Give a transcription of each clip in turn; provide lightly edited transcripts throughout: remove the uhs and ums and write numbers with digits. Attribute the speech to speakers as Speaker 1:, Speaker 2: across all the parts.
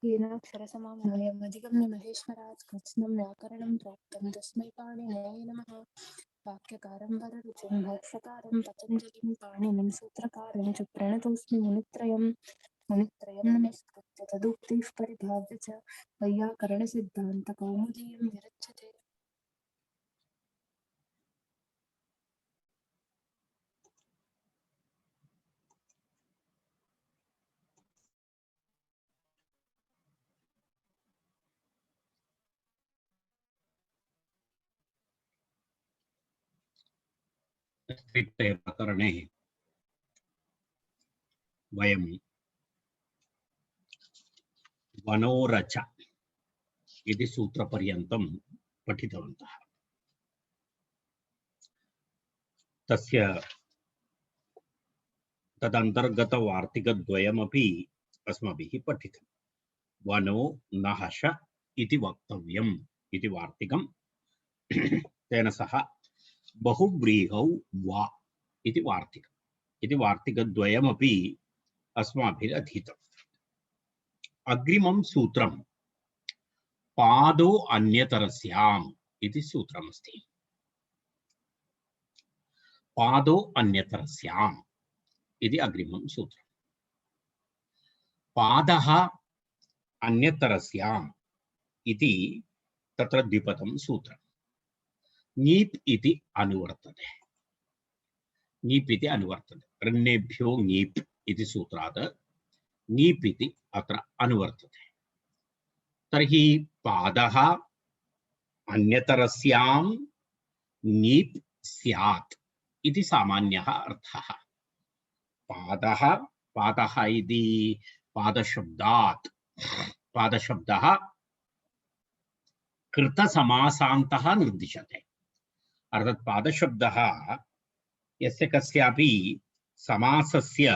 Speaker 1: येनाक्षरसमाम्नायमधिगम्य महेश्वरात् कृत्स्नं व्याकरणं प्रोक्तं तस्मै पाणिनये नमः। वाक्यकारं वररुचिं भाष्यकारं पतञ्जलिं पाणिनिं सूत्रकारं च प्रणतोऽस्मि मुनित्रयं नमस्कृत्य तदुक्तिः परिभाव्य च वैयाकरणसिद्धान्तकौमुदीं विरच्यते।
Speaker 2: प्रकरणे वयं वनोरच इति सूत्रपर्यन्तं पठितवन्तः। तस्य तदन्तर्गतवार्तिकद्वयमपि अस्माभिः पठितं। वनो नहश इति वक्तव्यम् इति वार्तिकं, तेन सह बहुव्रीहौ वा इति वार्तिकद्वयमपि अस्माभिः अधीतम्। अग्रिमं सूत्रं पादो अन्यतरस्याम् इति सूत्रमस्ति। पादो अन्यतरस्याम् इति अग्रिमं सूत्रम्। पादः अन्यतरस्याम् इति तत्र द्विपदं सूत्रम्। ङीप् इति अनुवर्तते। ङीप् इति अनुवर्तते। रण्येभ्यो ङीप् इति सूत्रात् ङीप् इति अत्र अनुवर्तते। तर्हि पादः अन्यतरस्यां ङीप् स्यात् इति सामान्यः अर्थः। पादः इति पादशब्दात् पादशब्दः कृतसमासान्तः निर्दिशते। अर्थात् पादशब्दः यस्य कस्यापि समासस्य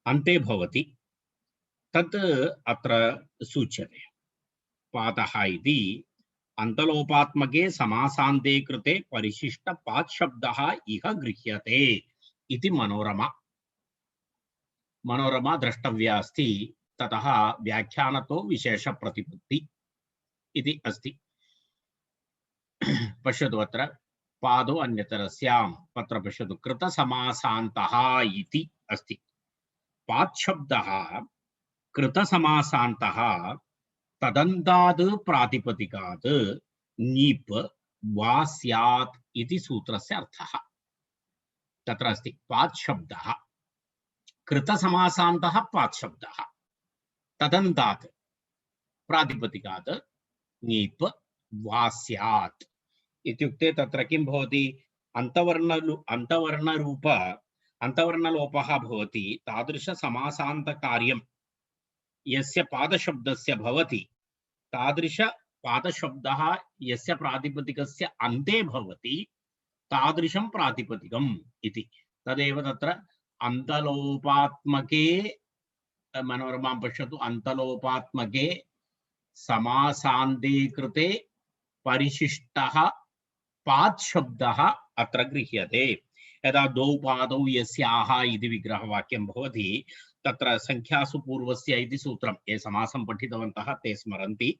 Speaker 2: अन्ते भवति तत् अत्र सूच्यते। पादः इति अन्तलोपात्मके समासान्ते कृते परिशिष्टपात् शब्दः इह गृह्यते इति मनोरमा द्रष्टव्या अस्ति। ततः व्याख्यानतो विशेषप्रतिपत्ति इति अस्ति। पश्यतु अत्र पादो अन्यतरस्यां पत्र पश्यतु कृतसमासान्तः इति अस्ति। पात् शब्दः कृतसमासान्तः तदन्ताद् प्रातिपदिकात् ङीप् वा स्यात् इति सूत्रस्य अर्थः। तत्र अस्ति पात् शब्दः कृतसमासान्तः पात् शब्दः तदन्तात् प्रातिपदिकात् ङीप् वा स्यात् इत्युक्ते तत्र किं भवति? अन्तवर्णलोपः भवति। तादृशसमासान्तकार्यं यस्य पादशब्दस्य भवति तादृशपादशब्दः यस्य प्रातिपदिकस्य अन्ते भवति तादृशं प्रातिपदिकम् इति। तदेव तत्र अन्तलोपात्मके मनोरमां पश्यतु अन्तलोपात्मके समासान्ते कृते परिशिष्टः पात् शब्दः अत्र गृह्यते। यदा द्वौ पादौ यस्याः इति विग्रहवाक्यं भवति तत्र संख्यासु पूर्वस्य इति सूत्रं ये समासं पठितवन्तः ते स्मरन्ति।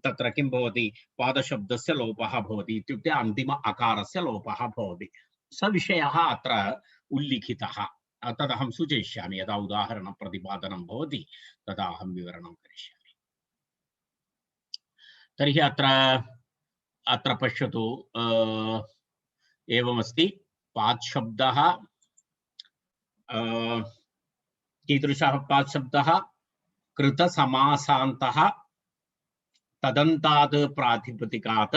Speaker 2: तत्र किं भवति? पादशब्दस्य लोपः भवति इत्युक्ते अन्तिम अकारस्य लोपः भवति। स विषयः अत्र उल्लिखितः। तदहं सूचयिष्यामि। यदा उदाहरणप्रतिपादनं भवति तदा अहं विवरणं करिष्यामि। तर्हि अत्र पश्यतु एवमस्ति। पात् शब्दः कीदृशः पात् शब्दः? कृतसमासान्तः तदन्तात् प्रातिपदिकात्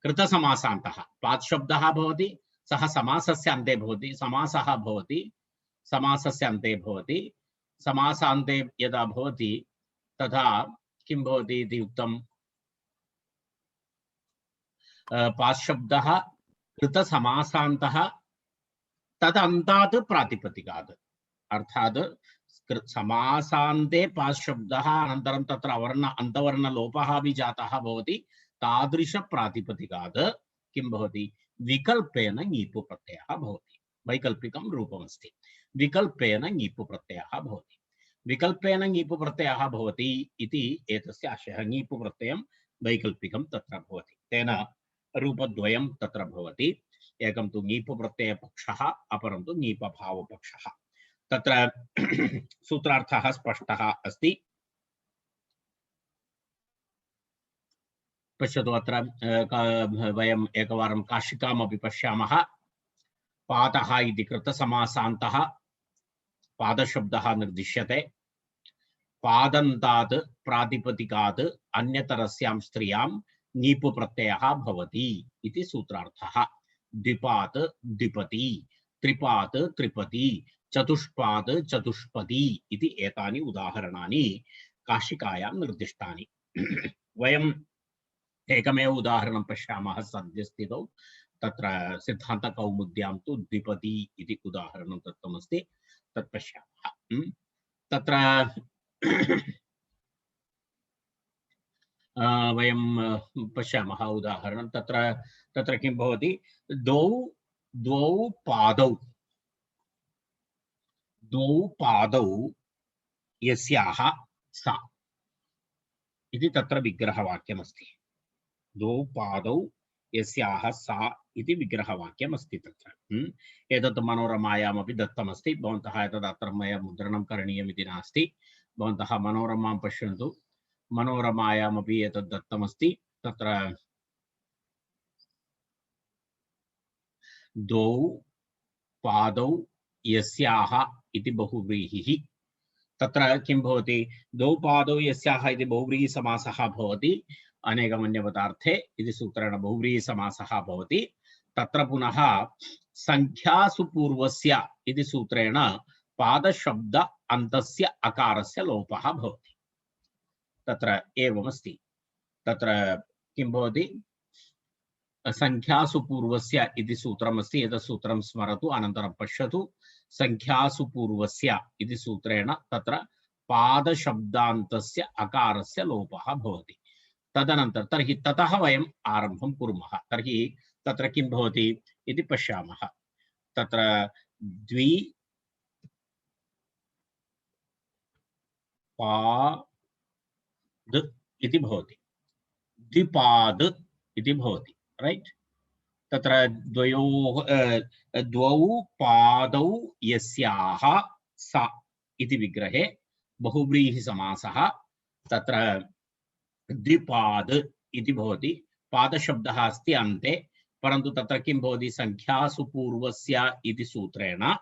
Speaker 2: कृतसमासान्तः पात् शब्दः भवति। सः समासस्य अन्ते भवति। समासः भवति समासस्य अन्ते भवति। समासान्ते यदा भवति तदा किं भवति इति उक्तं? पात् शब्दः कृतसमासान्तः तदन्तात् प्रातिपदिकात्। अर्थात् समासान्ते पात् शब्दः अनन्तरं तत्र अन्तवर्णलोपः अपि जातः भवति। तादृशप्रातिपदिकात् किं भवति? विकल्पेन ङीप् प्रत्ययः भवति। वैकल्पिकं रूपमस्ति। विकल्पेन ङीप् प्रत्ययः भवति। विकल्पेन ङीपु प्रत्ययः भवति इति एतस्य आशयः। ङीपु प्रत्ययं वैकल्पिकं तत्र भवति, तेन रूपद्वयं तत्र भवति। एकं तु ङीपु प्रत्ययपक्षः, अपरं तु ङीपभावपक्षः। तत्र सूत्रार्थः स्पष्टः अस्ति। पश्यतु, अत्र वयम् एकवारं काशिकामपि पश्यामः। पादः इति कृतसमासान्तः पादशब्दः निर्दिश्यते। पादन्तात् प्रातिपदिकात् अन्यतरस्यां स्त्रियां ङीपु प्रत्ययः भवति इति सूत्रार्थः। द्विपात् द्विपति, त्रिपात् त्रिपति, चतुष्पात् चतुष्पदी इति एतानि उदाहरणानि काशिकायां निर्दिष्टानि। वयम् एकमेव उदाहरणं पश्यामः सद्यस्थितौ। तत्र सिद्धान्तकौमुद्यां तु द्विपदी इति उदाहरणं दत्तमस्ति, तत् पश्यामः। तत्र वयं पश्यामः उदाहरणं। तत्र किं भवति, द्वौ पादौ यस्याः सा इति तत्र विग्रहवाक्यमस्ति। द्वौ पादौ यस्याः सा इति विग्रहवाक्यमस्ति तत्र। एतत् मनोरमायामपि दत्तमस्ति। भवन्तः एतत् अत्र मया मुद्रणं करणीयमिति नास्ति, भवन्तः मनोरमां पश्यन्तु। मनोरमायामपि एतत् दत्तमस्ति। तत्र द्वौ पादौ यस्याः इति बहुव्रीहिः। तत्र किं भवति, द्वौ पादौ यस्याः इति बहुव्रीहिसमासः भवति। अनेकमन्यपदार्थे इति सूत्रेण बहुव्रीहिसमासः भवति। तत्र पुनः संख्यासु पूर्वस्य इति सूत्रेण पादशब्द अन्तस्य अकारस्य लोपः भवति। तत्र एवमस्ति। तत्र किं भवति, संख्यासु पूर्वस्य इति सूत्रमस्ति। एतत् सूत्रं स्मरतु, अनन्तरं पश्यतु। संख्यासु पूर्वस्य इति सूत्रेण तत्र पादशब्दान्तस्य अकारस्य लोपः भवति। तदनन्तरं तर्हि ततः वयम् आरम्भं कुर्मः। तर्हि तत्र किं भवति इति पश्यामः। तत्र द्विपाद इति भवति, द्विपाद इति भवति, रैट्। तत्र द्वौ पादौ यस्याः सा इति विग्रहे बहुव्रीहिसमासः। तत्र द्विपाद इति भवति। पादशब्दः अस्ति अन्ते, परन्तु तत्र किं भवति, संख्यासु पूर्वस्य इति सूत्रेण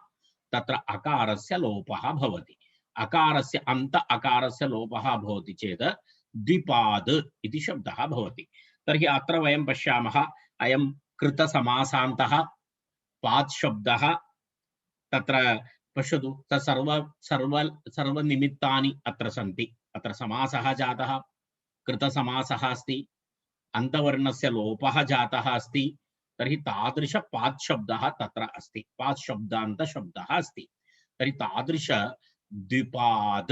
Speaker 2: तत्र अकारस्य लोपः भवति। अकारस्य अन्त अकारस्य लोपः भवति चेत् द्विपाद इति शब्दः भवति। तर्हि अत्र वयं पश्यामः, अयं कृतसमासान्तः पात् शब्दः। तत्र पश्यतु, सर्वनिमित्तानि अत्र सन्ति। अत्र समासः जातः, कृतसमासः अस्ति, अन्तवर्णस्य लोपः जातः अस्ति। तर्हि तादृश पात् शब्दः तत्र अस्ति, पात् शब्दान्तशब्दः अस्ति। तर्हि तादृश द्विपाद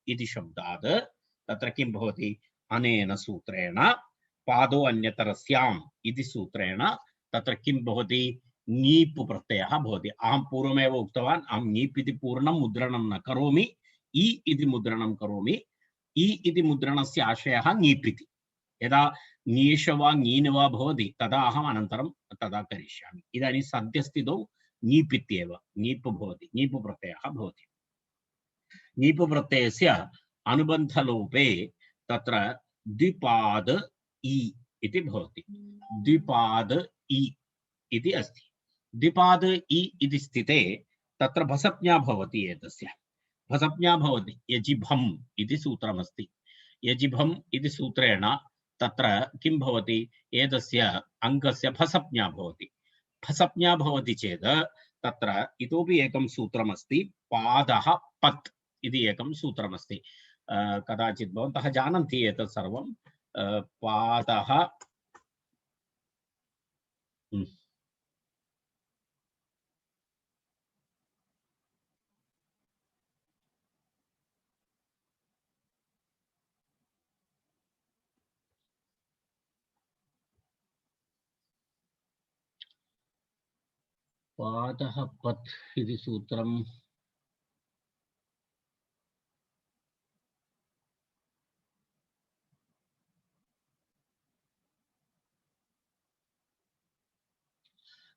Speaker 2: इति शब्दात् तत्र किं भवति, अनेन सूत्रेण पादो अन्यतरस्याम् इति सूत्रेण तत्र किं भवति, ङीप् प्रत्ययः भवति। अहं पूर्वमेव उक्तवान्, अहं ङीप् इति पूर्णं मुद्रणं न करोमि, इ इति मुद्रणं करोमि। इ इति मुद्रणस्य आशयः ङीप् इति। यदा ङीष वा ङीन् वा भवति तदा अहम् अनन्तरं तदा करिष्यामि। इदानीं सद्यस्थितौ ङीप् इत्येव, ङीप् भवति, ङीप् प्रत्ययः भवति। ङीप् प्रत्ययस्य अनुबन्धलोपे तत्र द्विपाद इ इति भवति। द्विपाद इ इति अस्ति। द्विपाद इ इति स्थिते तत्र भसज्ञा भवति। एतस्य भसज्ञा भवति, यजिभम् इति सूत्रमस्ति। यजिभम् इति सूत्रेण तत्र किं भवति, एतस्य अङ्गस्य भसज्ञा भवति। भसज्ञा भवति चेत् तत्र इतोपि एकं सूत्रमस्ति, पादः पत् इति एकं सूत्रमस्ति। कदाचित् भवन्तः जानन्ति एतत् सर्वं। पादः पादः पत् इति सूत्रं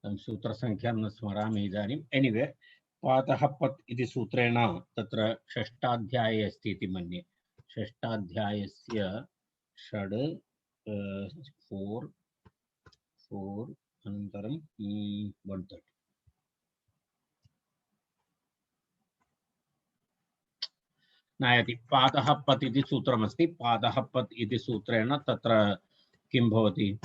Speaker 2: सूत्रसङ्ख्यां न स्मरामि इदानीम्। एनिवे पातः पत् इति सूत्रेण तत्र षष्ठाध्याये अस्ति इति मन्ये। षष्ठाध्यायस्य 4 अनन्तरं 130 नायति। पादः पत् इति सूत्रमस्ति। पादः पत् इति सूत्रेण तत्र किं भवति?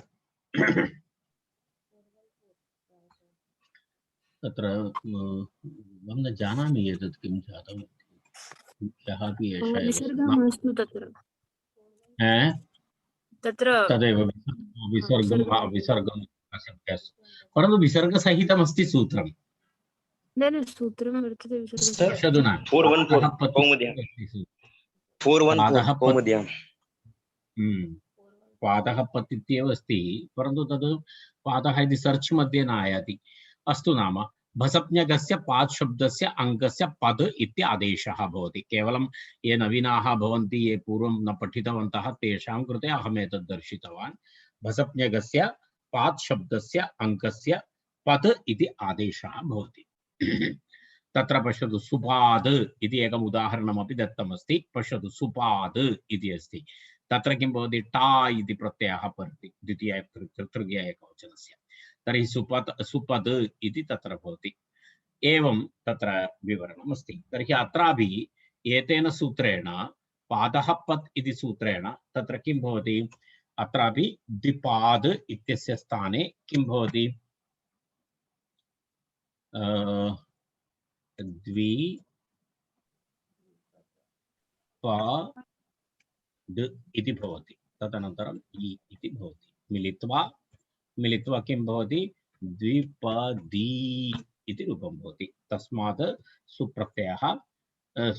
Speaker 2: तत्र अहं न जानामि एतत् किं जातं। ह्यः अपि एषा एव
Speaker 1: विसर्गमस्तु तत्र
Speaker 2: तदेव विसर्गं विसर्गं परन्तु विसर्गसहितमस्ति सूत्रम्।
Speaker 1: न सूत्रं वर्तते
Speaker 2: पश्यतु न, पादः पत् इत्येव अस्ति, परन्तु तद् पादः इति सर्च् मध्ये न आयाति। अस्तु नाम भसप्ञगस्य पात् शब्दस्य अङ्कस्य पद इति आदेशः भवति। केवलं ये नवीनाः भवन्ति, ये पूर्वं न पठितवन्तः, तेषां कृते अहम् एतत् दर्शितवान्। भसप्ञगस्य पात् शब्दस्य अङ्कस्य पद इति आदेशः भवति। तत्र पश्यतु, सुपाद इति एकम् उदाहरणमपि दत्तमस्ति। पश्यतु, सुपाद इति अस्ति। तत्र किं भवति? टा इति प्रत्ययः भवति द्वितीय तृतीय एकवचनस्य। तर्हि सुपद इति तत्र भवति। एवं तत्र विवरणम् अस्ति। तर्हि अत्रापि एतेन सूत्रेण पादः पत् इति सूत्रेण तत्र किं भवति? अत्रापि द्विपाद इत्यस्य स्थाने किं भवति? द्विपाद इति भवति। तदनन्तरम् इ इति भवति। मिलित्वा किं भवति? द्विपदी इति रूपं भवति। तस्मात्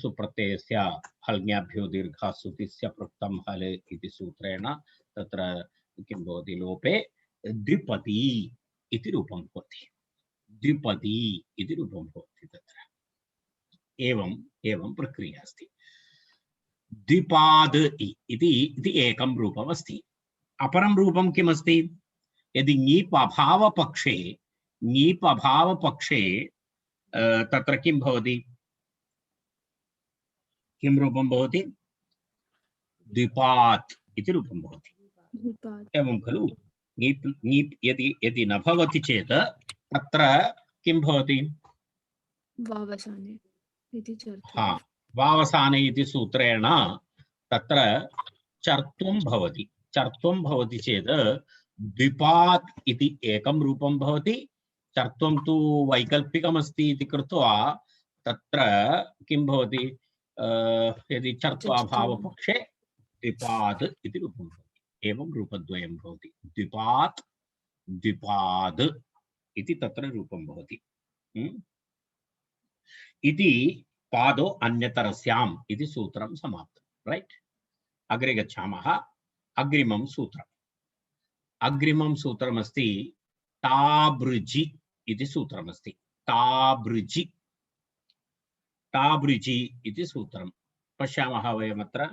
Speaker 2: सुप्रत्ययस्य हल्ङ्याभ्यो दीर्घासुतिस्य पृक्तं हल इति सूत्रेण तत्र किं भवति? लोपे द्विपदी इति रूपं भवति। द्विपदी इति रूपं भवति तत्र। एवं प्रक्रिया अस्ति। द्विपाद इति एकं रूपम् अस्ति। अपरं रूपं किमस्ति? यदि ङीप् अभावपक्षे तत्र किं भवति? किं रूपं भवति? द्विपात् इति रूपं भवति। एवं खलु? ङीप् यदि न भवति चेत् तत्र किं भवति? वावसाने इति सूत्रेण तत्र चर्त्वं भवति। चर्त्वं भवति चेत् द्विपात् इति एकं रूपं भवति। चर्त्वं तु वैकल्पिकमस्ति इति कृत्वा तत्र किं भवति? यदि चर्त्वाभावपक्षे द्विपात् इति रूपं भवति। एवं रूपद्वयं भवति। द्विपात् द्विपाद इति तत्र रूपं भवति। इति पादो अन्यतरस्याम् इति सूत्रं समाप्तं। राइट? अग्रे गच्छामः। अग्रिमं सूत्रमस्ति ताबृजि इति सूत्रमस्ति। ताबृजि इति सूत्रं पश्यामः वयमत्र।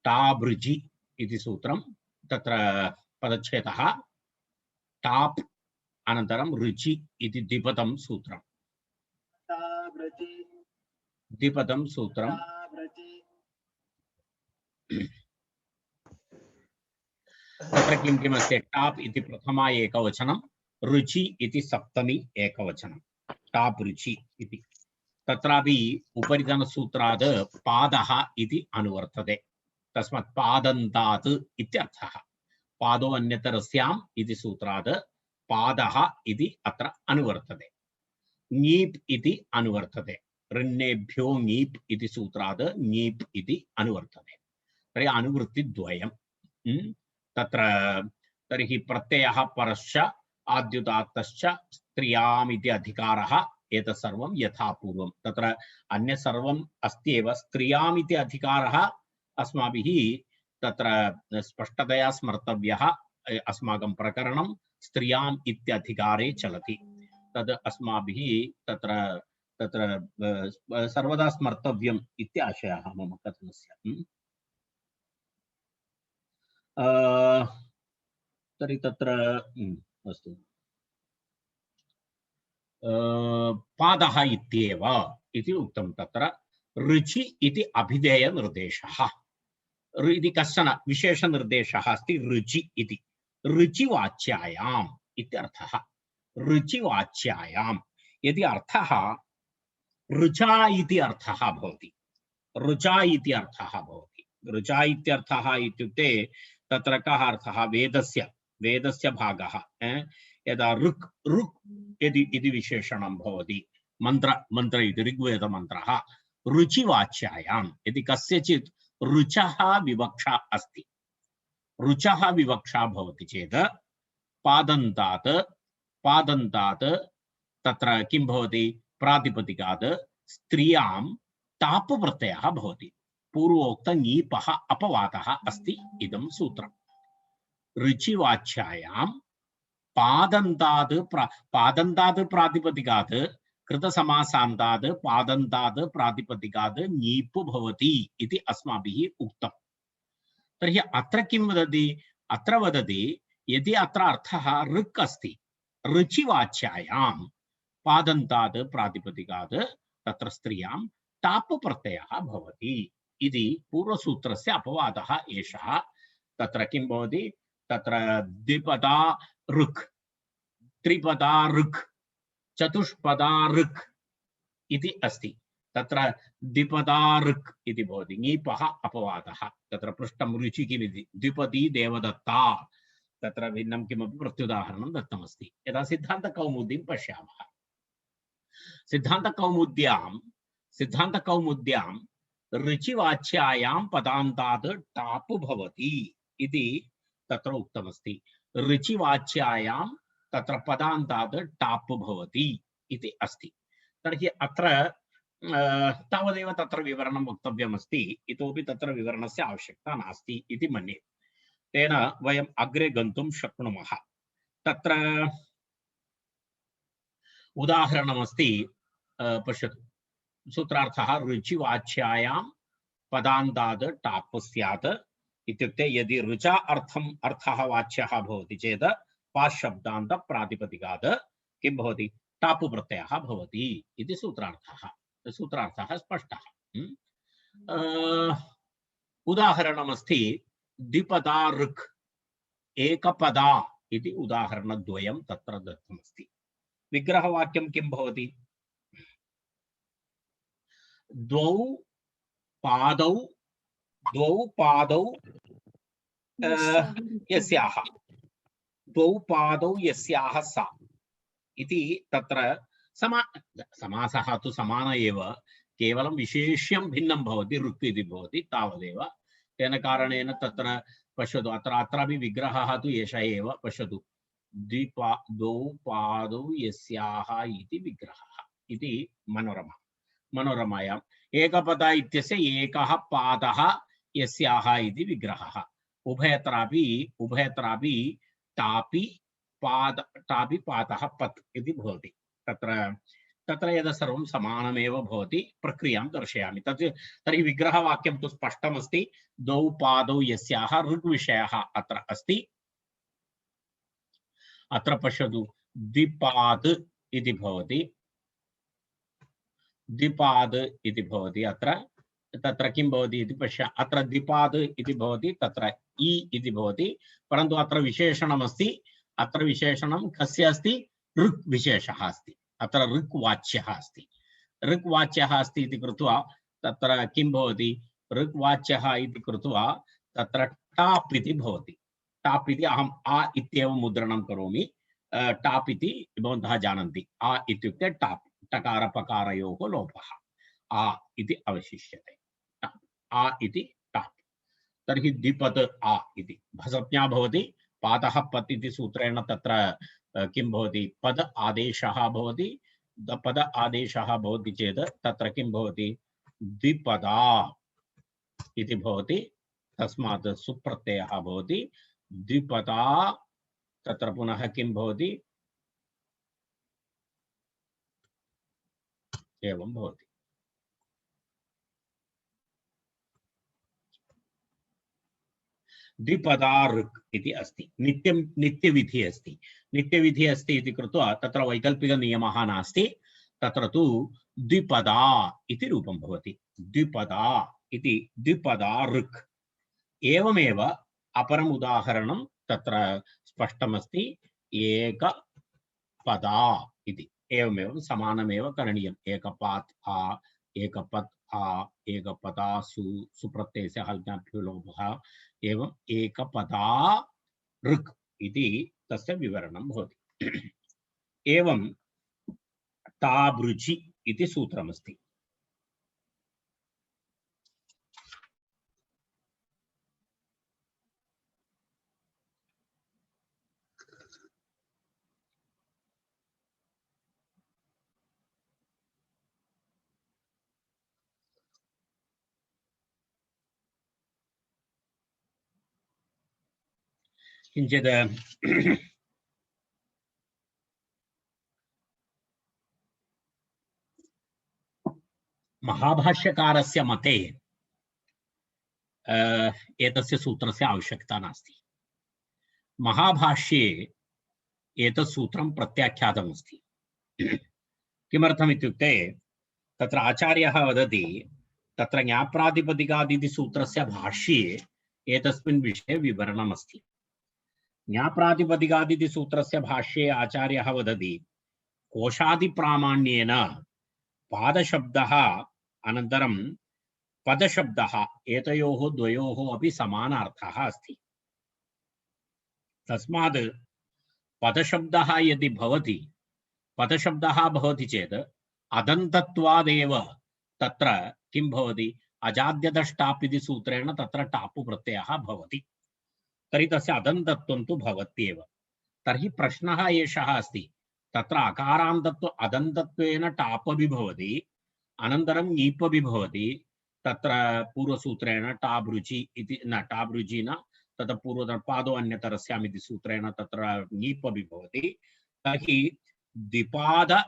Speaker 2: ताबृजि इति सूत्रं। तत्र पदच्छेदः टाप् अनन्तरं रुचि इति द्विपदं सूत्रं। द्विपदं सूत्रं तत्र किं किमस्ति? टाप् इति प्रथमा एकवचनं, रुचि इति सप्तमी एकवचनं। टाप् रुचि इति। तत्रापि उपरितनसूत्राद् पादः इति अनुवर्तते। तस्मात् पादन्तात् इत्यर्थः। पादो अन्यतरस्याम् इति सूत्राद् पादः इति अत्र अनुवर्तते। ङीप् इति अनुवर्तते। ऋन्नेभ्यो ङीप् इति सूत्राद् ङीप् इति अनुवर्तते। तर्हि अनुवृत्तिद्वयं। तत्र तर्हि प्रत्ययः परश्च आद्युदात्तश्च स्त्रियाम् इति अधिकारः। एतत् सर्वं यथा पूर्वं। तत्र अन्य सर्वम् अस्ति एव। स्त्रियाम् इति अधिकारः अस्माभिः तत्र स्पष्टतया स्मर्तव्यः। अस्माकं प्रकरणं स्त्रियाम् इत्यधिकारे चलति। तद् अस्माभिः तत्र तत्र सर्वदा स्मर्तव्यम् इति आशयः मम कथनस्य। तर्हि तत्र अस्तु, पादः इत्येव इति उक्तं। तत्र रुचि इति अभिधेयनिर्देशः, इति कश्चन विशेषनिर्देशः अस्ति रुचि इति, रुचिवाच्यायाम् इत्यर्थः। रुचिवाच्यायाम् यदि अर्थः रुचा इति अर्थः भवति, रुचा इति अर्थः भवति। रुचा इत्यर्थः इत्युक्ते तत्र कः अर्थः? वेदस्य भागः, यदा ऋक् इति विशेषणं भवति, मन्त्र इति ऋग्वेदमन्त्रः, रुचिवाच्यायाम् यदि कस्यचित् रुचः विवक्षा अस्ति, रुचः विवक्षा भवति चेत् पादन्तात् तत्र किं भवति? प्रातिपदिकात् स्त्रियां टाप् प्रत्ययः भवति। पूर्वोक्त नीपः अपवादः अस्ति इदं सूत्रम्। रुचिवाच्यायां पादन्तात् प्रातिपदिकात् कृतसमासान्तात् पादन्तात् प्रातिपदिकात् नीप् भवति इति अस्माभिः उक्तम्। तर्हि अत्र किं वदति? अत्र वदति यदि अत्र अर्थः ऋक् अस्ति, रुचिवाच्यायां पादन्तात् प्रातिपदिकात् तत्र स्त्रियां टाप् प्रत्ययः भवति इति पूर्वसूत्रस्य अपवादः एषः। तत्र किं भवति? तत्र द्विपदा ऋक्, त्रिपदा ऋक्, चतुष्पदा ऋक् इति अस्ति। तत्र द्विपदा ऋक् इति भवति, ङीपः अपवादः। तत्र पृष्ठं रुचि किमिति, द्विपदी देवदत्ता, तत्र भिन्नं किमपि प्रत्युदाहरणं दत्तमस्ति। यदा सिद्धान्तकौमुदीं पश्यामः, सिद्धान्तकौमुद्यां रुचिवाच्यायां पदान्तात् टाप् भवति इति तत्र उक्तमस्ति। रुचिवाच्यायां तत्र पदान्तात् टाप् भवति इति अस्ति। तर्हि अत्र तावदेव तत्र विवरणं वक्तव्यमस्ति, इतोपि तत्र विवरणस्य आवश्यकता नास्ति इति मन्ये। तेन वयम् अग्रे गन्तुं शक्नुमः। तत्र उदाहरणमस्ति, पश्यतु। सूत्रार्थः रुचिवाच्यायां पदान्तात् टाप् स्यात् इत्युक्ते यदि रुचा अर्थः वाच्यः भवति चेत् पाशब्दान्त प्रातिपदिकात् किं भवति? टाप् प्रत्ययः भवति इति सूत्रार्थः स्पष्टः। उदाहरणमस्ति द्विपदा ऋक् एकपदा इति उदाहरणद्वयं तत्र दत्तमस्ति। विग्रहवाक्यं किं भवति? द्वौ पादौ यस्याः सा इति तत्र समासः तु समान एव, केवलं विशेष्यं भिन्नं भवति, ऋक् इति भवति, तावदेव। तेन कारणेन तत्र पश्यतु, अत्रापि विग्रहः तु एषः एव। पश्यतु, द्वौ पादौ यस्याः इति विग्रहः इति मनोरमायाम्। एकपदा इत्यस्य एकः पादः यस्याः इति विग्रहः। उभयत्रापि टापि पादः पत् इति भवति। तत्र यद् सर्वं समानमेव भवति, प्रक्रियां दर्शयामि। तर्हि विग्रहवाक्यं तु स्पष्टमस्ति। द्वौ पादौ यस्याः ऋग्विषयः अत्र अस्ति। अत्र पश्यतु, द्विपाद् इति भवति, तत्र किं भवति इति पश्य। अत्र द्विपाद् इति भवति, तत्र इ इति भवति, परन्तु अत्र विशेषणमस्ति। अत्र विशेषणं कस्य अस्ति? ऋक् विशेषः अस्ति। अत्र ऋक् वाच्यः अस्ति इति कृत्वा तत्र किं भवति? ऋक् वाच्यः इति कृत्वा तत्र टाप् इति भवति। टाप् इति अहम् आ इत्येव मुद्रणं करोमि। टाप् इति भवन्तः जानन्ति, आ इत्युक्ते टाप्, टकारपकारयोः लोपः, आ इति अवशिष्यते। आ इति टाप्। तर्हि द्विपत् आ इति भसज्ञा भवति। पादः पत् इति सूत्रेण तत्र किं भवति? पद आदेशः भवति। पद आदेशः भवति चेत् तत्र किं भवति? द्विपदा इति भवति। तस्मात् सुप्रत्ययः भवति द्विपदा। तत्र पुनः किं भवति? एवं भवति। द्विपदा ऋक् इति अस्ति। नित्यविधिः अस्ति। नित्यविधिः अस्ति इति कृत्वा तत्र वैकल्पिकनियमः नास्ति। तत्र तु द्विपदा इति रूपं भवति। द्विपदा इति द्विपदा ऋक्। एवमेव अपरम् उदाहरणं तत्र स्पष्टमस्ति। एकपदा इति। एवमेव समानमेव करणीयम्। एकपात् आ, एकपत् आ, एकपदासु सुप्रत्ययस्य हल्ज्ञाभ्यो लोपः। एवं एकपदा ऋक् इति तस्य विवरणं भवति। एवं ताबृचि इति सूत्रमस्ति। किञ्चित् महाभाष्यकारस्य मते एतस्य सूत्रस्य आवश्यकता नास्ति। महाभाष्ये एतत् सूत्रं प्रत्याख्यातमस्ति। किमर्थम् इत्युक्ते तत्र आचार्यः वदति तत्र ज्ञाप्रातिपदिकादिति सूत्रस्य भाष्ये एतस्मिन् विषये विवरणमस्ति। ज्ञाप्रातिपदिकादिति सूत्रस्य भाष्ये आचार्यः वदति कोशादिप्रामाण्येन पादशब्दः अनन्तरं पदशब्दः एतयोः द्वयोः अपि समानार्थः अस्ति। तस्मात् पदशब्दः यदि भवति, पदशब्दः भवति चेत् अदन्तत्वादेव तत्र किं भवति, अजाद्यतष्टाप् इति सूत्रेण तत्र टाप् प्रत्ययः भवति। तर्हि तस्य अदन्तत्वं तु भवत्येव। तर्हि प्रश्नः एषः अस्ति, तत्र अकारान्तत्व अदन्तत्वेन टाप् अपि भवति, अनन्तरं ङीप् अपि भवति। तत्र पूर्वसूत्रेण टाबृचि इति न टाबृचि न तत्र पूर्वपादो अन्यतरस्याम् इति सूत्रेण तत्र ङीप् अपि भवति। तर्हि द्विपदा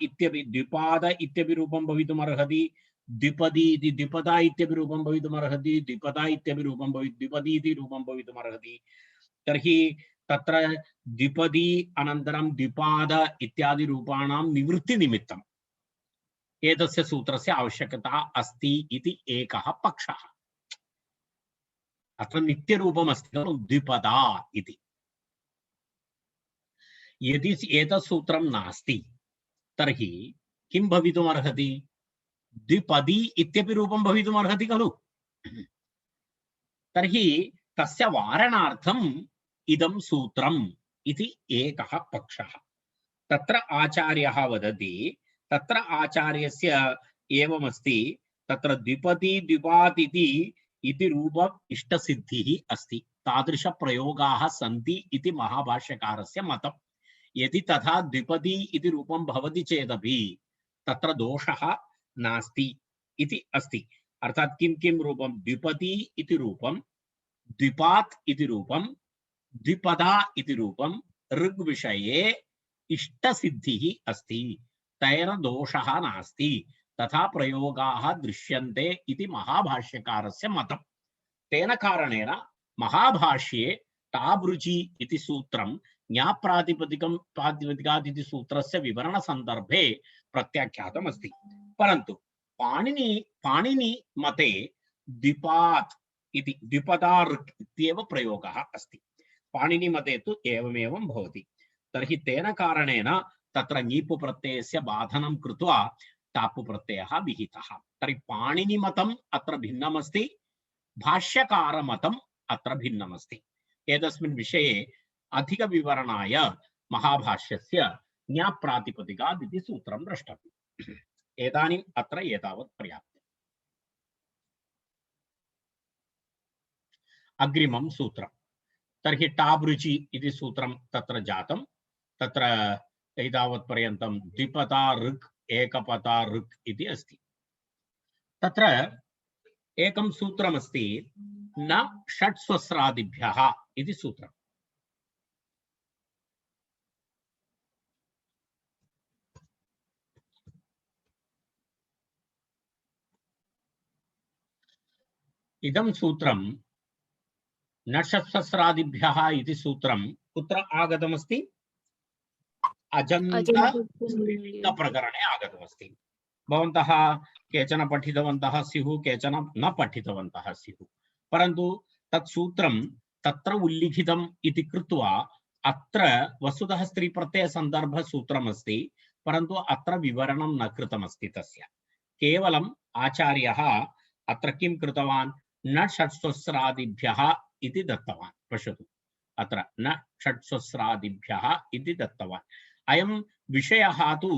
Speaker 2: इत्यपि रूपं भवितुमर्हति, द्विपदी इति द्विपदा इत्यपि रूपं भवितुमर्हति, द्विपदा इत्यपि रूपं द्विपदी इति रूपं भवितुमर्हति। तर्हि तत्र द्विपदी अनन्तरं द्विपाद इत्यादि रूपाणां निवृत्तिनिमित्तम् एतस्य सूत्रस्य आवश्यकता अस्ति इति एकः पक्षः। अत्र नित्यरूपम् अस्ति खलु द्विपदा इति। यदि एतत् सूत्रं नास्ति तर्हि किं भवितुमर्हति, द्विपदी इत्यपि रूपं भवितुमर्हति खलु। तर्हि तस्य वारणार्थम् इदं सूत्रम् इति एकः पक्षः। तत्र आचार्यः वदति, तत्र आचार्यस्य एवमस्ति, तत्र द्विपदी द्विपात् इति रूपम् इष्टसिद्धिः अस्ति। तादृशप्रयोगाः सन्ति इति महाभाष्यकारस्य मतम्। यदि तथा द्विपदी इति रूपं भवति चेदपि तत्र दोषः नास्ति इति अस्ति। अर्थात् किं किं रूपं, द्विपदी इति रूपं, द्विपात् इति रूपं, द्विपदा इति रूपं ऋग्विषये इष्टसिद्धिः अस्ति, तेन दोषः नास्ति, तथा प्रयोगाः दृश्यन्ते इति महाभाष्यकारस्य मतम्। तेन कारणेन महाभाष्ये ताबृचि इति सूत्रं ज्ञाप्रातिपदिकादिति सूत्रस्य विवरणसन्दर्भे प्रत्याख्यातमस्ति। परन्तु पाणिनि मते द्विपात् इति द्विपदा ऋक् इत्येव प्रयोगः अस्ति। पाणिनि मते तु एवमेवं भवति। तर्हि तेन कारणेन तत्र ङीप् प्रत्ययस्य बाधनं कृत्वा टाप् प्रत्ययः विहितः। तर्हि पाणिनिमतम् अत्र भिन्नमस्ति, भाष्यकारमतम् अत्र भिन्नमस्ति। एतस्मिन् विषये अधिकविवरणाय महाभाष्यस्य ज्ञाप्रातिपदिकादिति सूत्रं द्रष्टव्यम्। एतानि अत्र एतावत् पर्याप्तम्। अग्रिमं सूत्रं, तर्हि टाबृचि इति सूत्रं तत्र जातं। तत्र एतावत्पर्यन्तं द्विपदा ऋक् एकपदा ऋक् इति अस्ति। तत्र एकं सूत्रमस्ति, न षट्स्वस्रादिभ्यः इति सूत्रम्। इदं सूत्रं न षट्सहस्रादिभ्यः इति सूत्रं कुत्र आगतमस्ति? अजन्त स्त्रीलिङ्गप्रकरणे आगतमस्ति। भवन्तः केचन पठितवन्तः स्युः, केचन न पठितवन्तः स्युः, परन्तु तत् सूत्रं तत्र उल्लिखितम् इति कृत्वा अत्र वस्तुतः स्त्रीप्रत्ययसन्दर्भसूत्रमस्ति, परन्तु अत्र विवरणं न कृतमस्ति तस्य। केवलम् आचार्यः अत्र किं कृतवान्? न षट्सहस्रादिभ्यः इति दत्तवान्। पश्यतु, अत्र न षट्सहस्रादिभ्यः इति दत्तवान्। अयं विषयः तु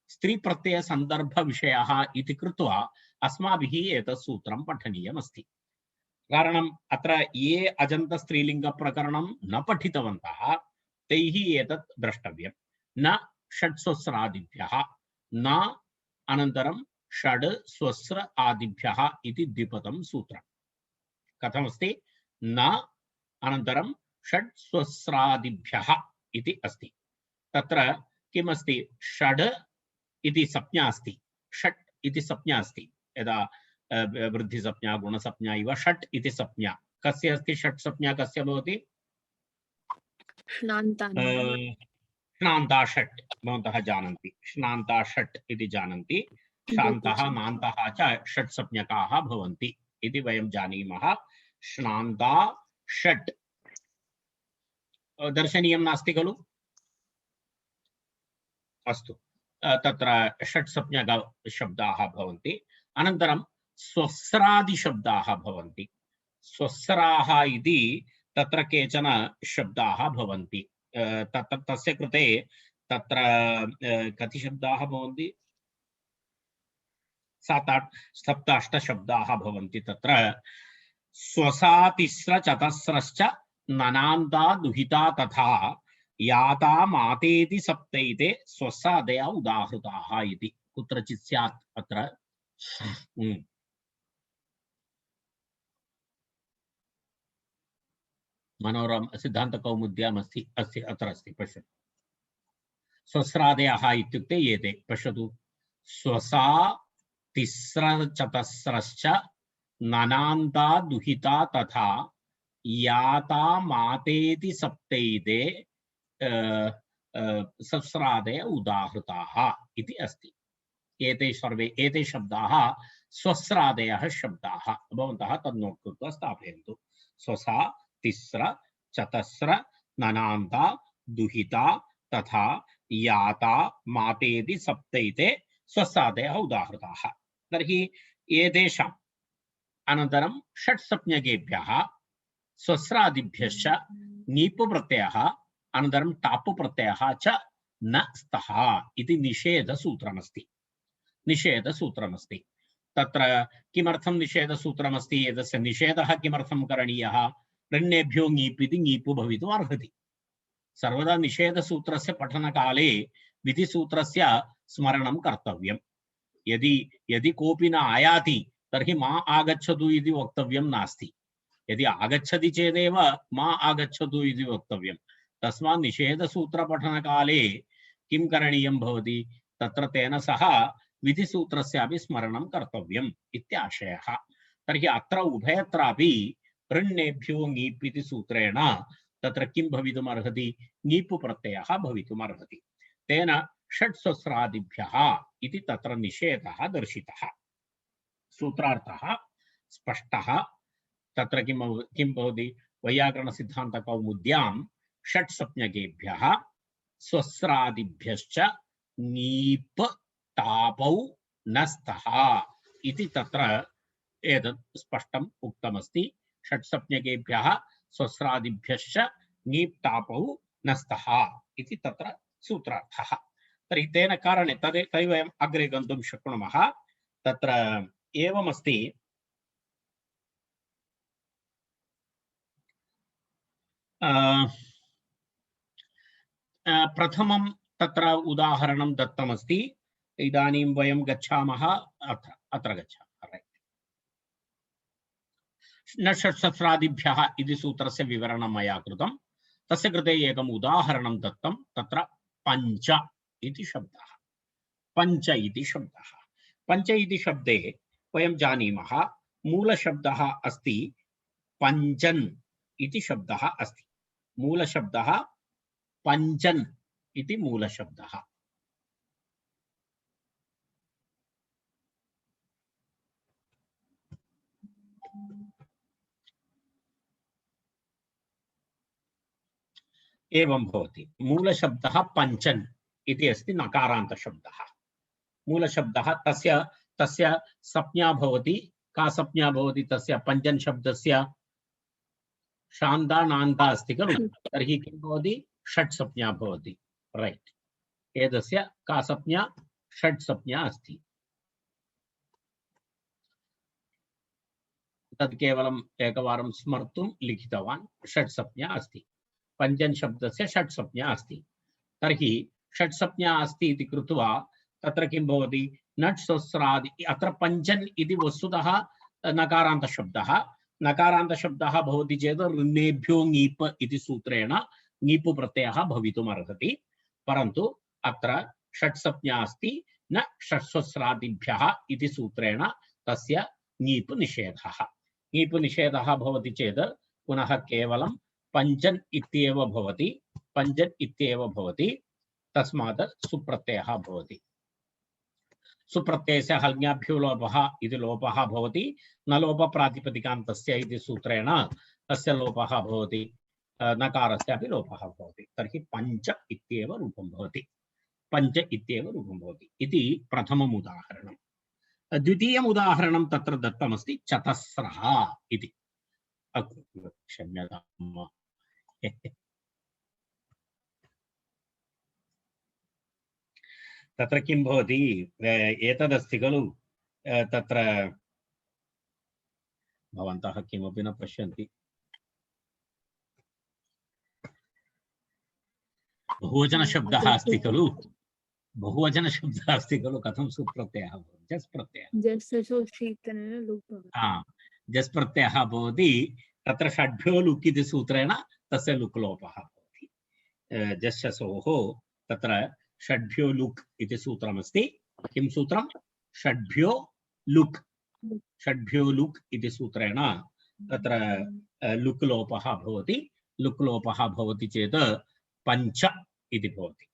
Speaker 2: स्त्रीप्रत्ययसन्दर्भविषयः इति कृत्वा अस्माभिः एतत् सूत्रं पठनीयमस्ति। कारणम् अत्र ये अजन्तस्त्रीलिङ्गप्रकरणं न पठितवन्तः तैः एतत् द्रष्टव्यं। न षट्सहस्रादिभ्यः, न अनन्तरं षड् स्वस्र आदिभ्यः इति द्विपदं सूत्रं कथमस्ति? न अनन्तरं षड् स्वस्रादिभ्यः इति अस्ति। तत्र किमस्ति? षड् इति संज्ञा अस्ति, षट् इति संज्ञा अस्ति। यदा वृद्धिसंज्ञा गुणसंज्ञा इव षट् इति संज्ञा कस्य अस्ति? षट् संज्ञा कस्य भवति? श्नान्ता षट्, भवन्तः जानन्ति, श्नान्ता षट् इति जानन्ति। शान्तः नान्तः च षट् संज्ञकाः भवन्ति इति वयं जानीमः। श्नान्ता षट् दर्शनीयं नास्ति खलु? अस्तु, तत्र षट् संज्ञकशब्दाः भवन्ति। अनन्तरं स्वस्रादिशब्दाः भवन्ति। स्वस्राः इति तत्र केचन शब्दाः भवन्ति। तस्य कृते तत्र कति शब्दाः भवन्ति? 7-8 शब्दाः भवन्ति। तत्र स्वसा तिस्र चतस्रश्च ननान्ता दुहिता तथा याता मातेति सप्तैते स्वसादया उदाहृताः इति कुत्रचित् स्यात् अत्र। मनोरम सिद्धान्तकौमुद्याम् अस्ति, अत्र अस्ति, पश्यतु। स्वस्रादयः इत्युक्ते एते, पश्यतु। स्वसा तिस्रचतस्रश्च ननान्ता दुहिता तथा याता मातेति सप्तैते स्वस्रादय उदाहृताः इति अस्ति। एते सर्वे एते शब्दाः स्वस्रादयः शब्दाः। भवन्तः तद् नोट् कृत्वा स्थापयन्तु। स्वसा तिस्र चतस्र ननान्ता दुहिता तथा याता मातेति सप्तैते स्वस्रादयः उदाहृताः। तर्हि एतेषाम् अनन्तरं षट् संज्ञकेभ्यः स्वस्रादिभ्यश्च नीप् प्रत्ययः अनन्तरं टाप् प्रत्ययः च न स्तः इति निषेधसूत्रमस्ति। निषेधसूत्रमस्ति। तत्र किमर्थं निषेधसूत्रमस्ति? एतस्य निषेधः किमर्थं करणीयः? ऋण्येभ्यो ङीप् इति ङीप् भवितुम् अर्हति। सर्वदा निषेधसूत्रस्य पठनकाले विधिसूत्रस्य स्मरणं कर्तव्यं। यदि कोऽपि न आयाति तर्हि मा आगच्छतु इति वक्तव्यं नास्ति। यदि आगच्छति चेदेव मा आगच्छतु इति वक्तव्यं। तस्मात् निषेधसूत्रपठनकाले किं करणीयं भवति? तत्र तेन सह विधिसूत्रस्यापि स्मरणं कर्तव्यम् इत्याशयः। तर्हि अत्र उभयत्रापि ऋण्येभ्यो ङीप् इति सूत्रेण तत्र किं भवितुम् अर्हति? ङीप् प्रत्ययः भवितुम् अर्हति। तेन षट् स्वस्रादिभ्यः इति तत्र निषेधः दर्शितः। सूत्रार्थः स्पष्टः। तत्र किं भवति? वैयाकरणसिद्धान्तकौमुद्यां षट् संज्ञकेभ्यः स्वस्रादिभ्यश्च ङीप् टापौ न स्तः इति तत्र एतत् स्पष्टम् उक्तमस्ति। षट् संज्ञकेभ्यः स्वस्रादिभ्यश्च ङीप् टापौ न स्तः इति तत्र सूत्रार्थः। तर्हि तेन कारणेन तर्हि वयम् अग्रे गन्तुं शक्नुमः। तत्र एवमस्ति। प्रथमं तत्र उदाहरणं दत्तमस्ति। इदानीं वयं गच्छामः अत्र गच्छामः। न षट्सहस्रादिभ्यः इति सूत्रस्य विवरणं मया कृतं। तस्य कृते एकम् उदाहरणं दत्तं। तत्र पञ्च इति शब्दः। पञ्च इति शब्दः। पञ्च इति शब्दे वयं जानीमः मूलशब्दः अस्ति पञ्जन् इति शब्दः अस्ति। मूलशब्दः पञ्जन् इति मूलशब्दः। एवं भवति। मूलशब्दः पञ्चन् इति अस्ति नकारान्तशब्दः। मूलशब्दः तस्य तस्य संज्ञा भवति। का संज्ञा भवति तस्य पञ्चन् शब्दस्य? शान्ता नान्ता अस्ति खलु, तर्हि किं भवति? षट् संज्ञा भवति। रैट्, एतस्य का संज्ञा? षट् संज्ञा अस्ति। तत् केवलम् एकवारं स्मर्तुं लिखितवान्। षट् संज्ञा अस्ति। पञ्चन् शब्दस्य षट् संज्ञा अस्ति। तर्हि षट् संज्ञा अस्ति इति कृत्वा तत्र किं भवति? नट् स्वस्रादि। अत्र पञ्चन् इति वस्तुतः नकारान्तशब्दः। नकारान्तशब्दः भवति चेत् ऋन्नेभ्यो ङीप् इति सूत्रेण ङीप् प्रत्ययः भवितुम् अर्हति। परन्तु अत्र षट् संज्ञा अस्ति, न षट्स्वस्रादिभ्यः इति सूत्रेण तस्य ङीप् निषेधः। ङीप् निषेधः भवति चेत् पुनः केवलं पञ्चन् इत्येव भवति। पञ्चन् इत्येव भवति। तस्मात् सुप्रत्ययः भवति। सुप्रत्ययस्य हल्ङ्याभ्यो लोपः इति लोपः भवति। न लोपप्रातिपदिकान्तस्य इति सूत्रेण तस्य लोपः भवति। नकारस्यापि लोपः भवति। तर्हि पञ्च इत्येव रूपं भवति। पञ्च इत्येव रूपं भवति इति प्रथमम् उदाहरणम्। द्वितीयम् उदाहरणं तत्र दत्तमस्ति चतस्रः इति। क्षम्यताम्। तत्र किं भवति? एतदस्ति खलु, तत्र भवन्तः किमपि न पश्यन्ति। बहुवचनशब्दः अस्ति खलु, बहुवचनशब्दः अस्ति खलु, कथं सुप्रत्ययः भवति? जस् प्रत्ययः। जस् प्रत्ययः भवति। तत्र षड्भ्यो लुक् इति सूत्रेण तस्य लुक् लोपः भवति। जस्यसोः तत्र षड्भ्यो लुक् इति सूत्रमस्ति। किं सूत्रं? षड्भ्यो लुक्। षड्भ्यो लुक् इति सूत्रेण तत्र लुक् लोपः भवति। लुक् लोपः भवति चेत् पञ्च इति भवति।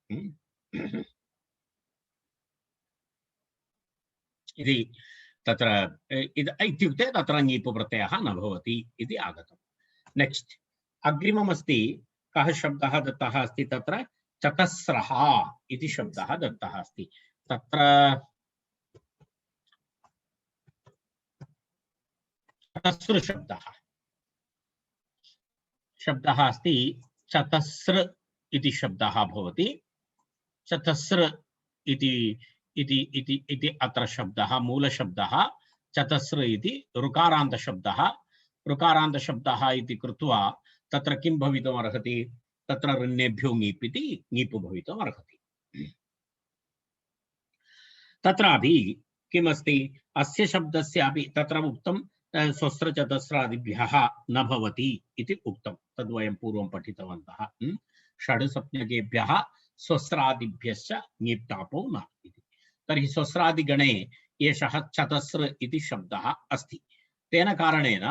Speaker 2: इति तत्र इत्युक्ते तत्र ङीप् प्रत्ययः न भवति इति आगतम्। नेक्स्ट् अग्रिममस्ति। कः शब्दः दत्तः अस्ति? तत्र चतस्रः इति शब्दः दत्तः अस्ति। तत्र चतस्र शब्दः अस्ति। चतस्र इति शब्दः भवति। चतस्र इति अत्र शब्दः मूलशब्दः। चतस्र इति ऋकारान्तशब्दः। ऋकारान्तशब्दः इति कृत्वा तत्र किं भवितुम् अर्हति? तत्र ऋन्नेभ्यो ङीप् इति ङीप् भवितुम् अर्हति। तत्रापि किमस्ति? अस्य शब्दस्यापि तत्र उक्तं स्वस्रचतस्रादिभ्यः न भवति इति उक्तं। तद्वयं पूर्वं पठितवन्तः। षड् संज्ञकेभ्यः स्वस्रादिभ्यश्च ङीप्तापो न इति। तर्हि स्वस्रादिगणे एषः चतस्र इति शब्दः अस्ति। तेन कारणेन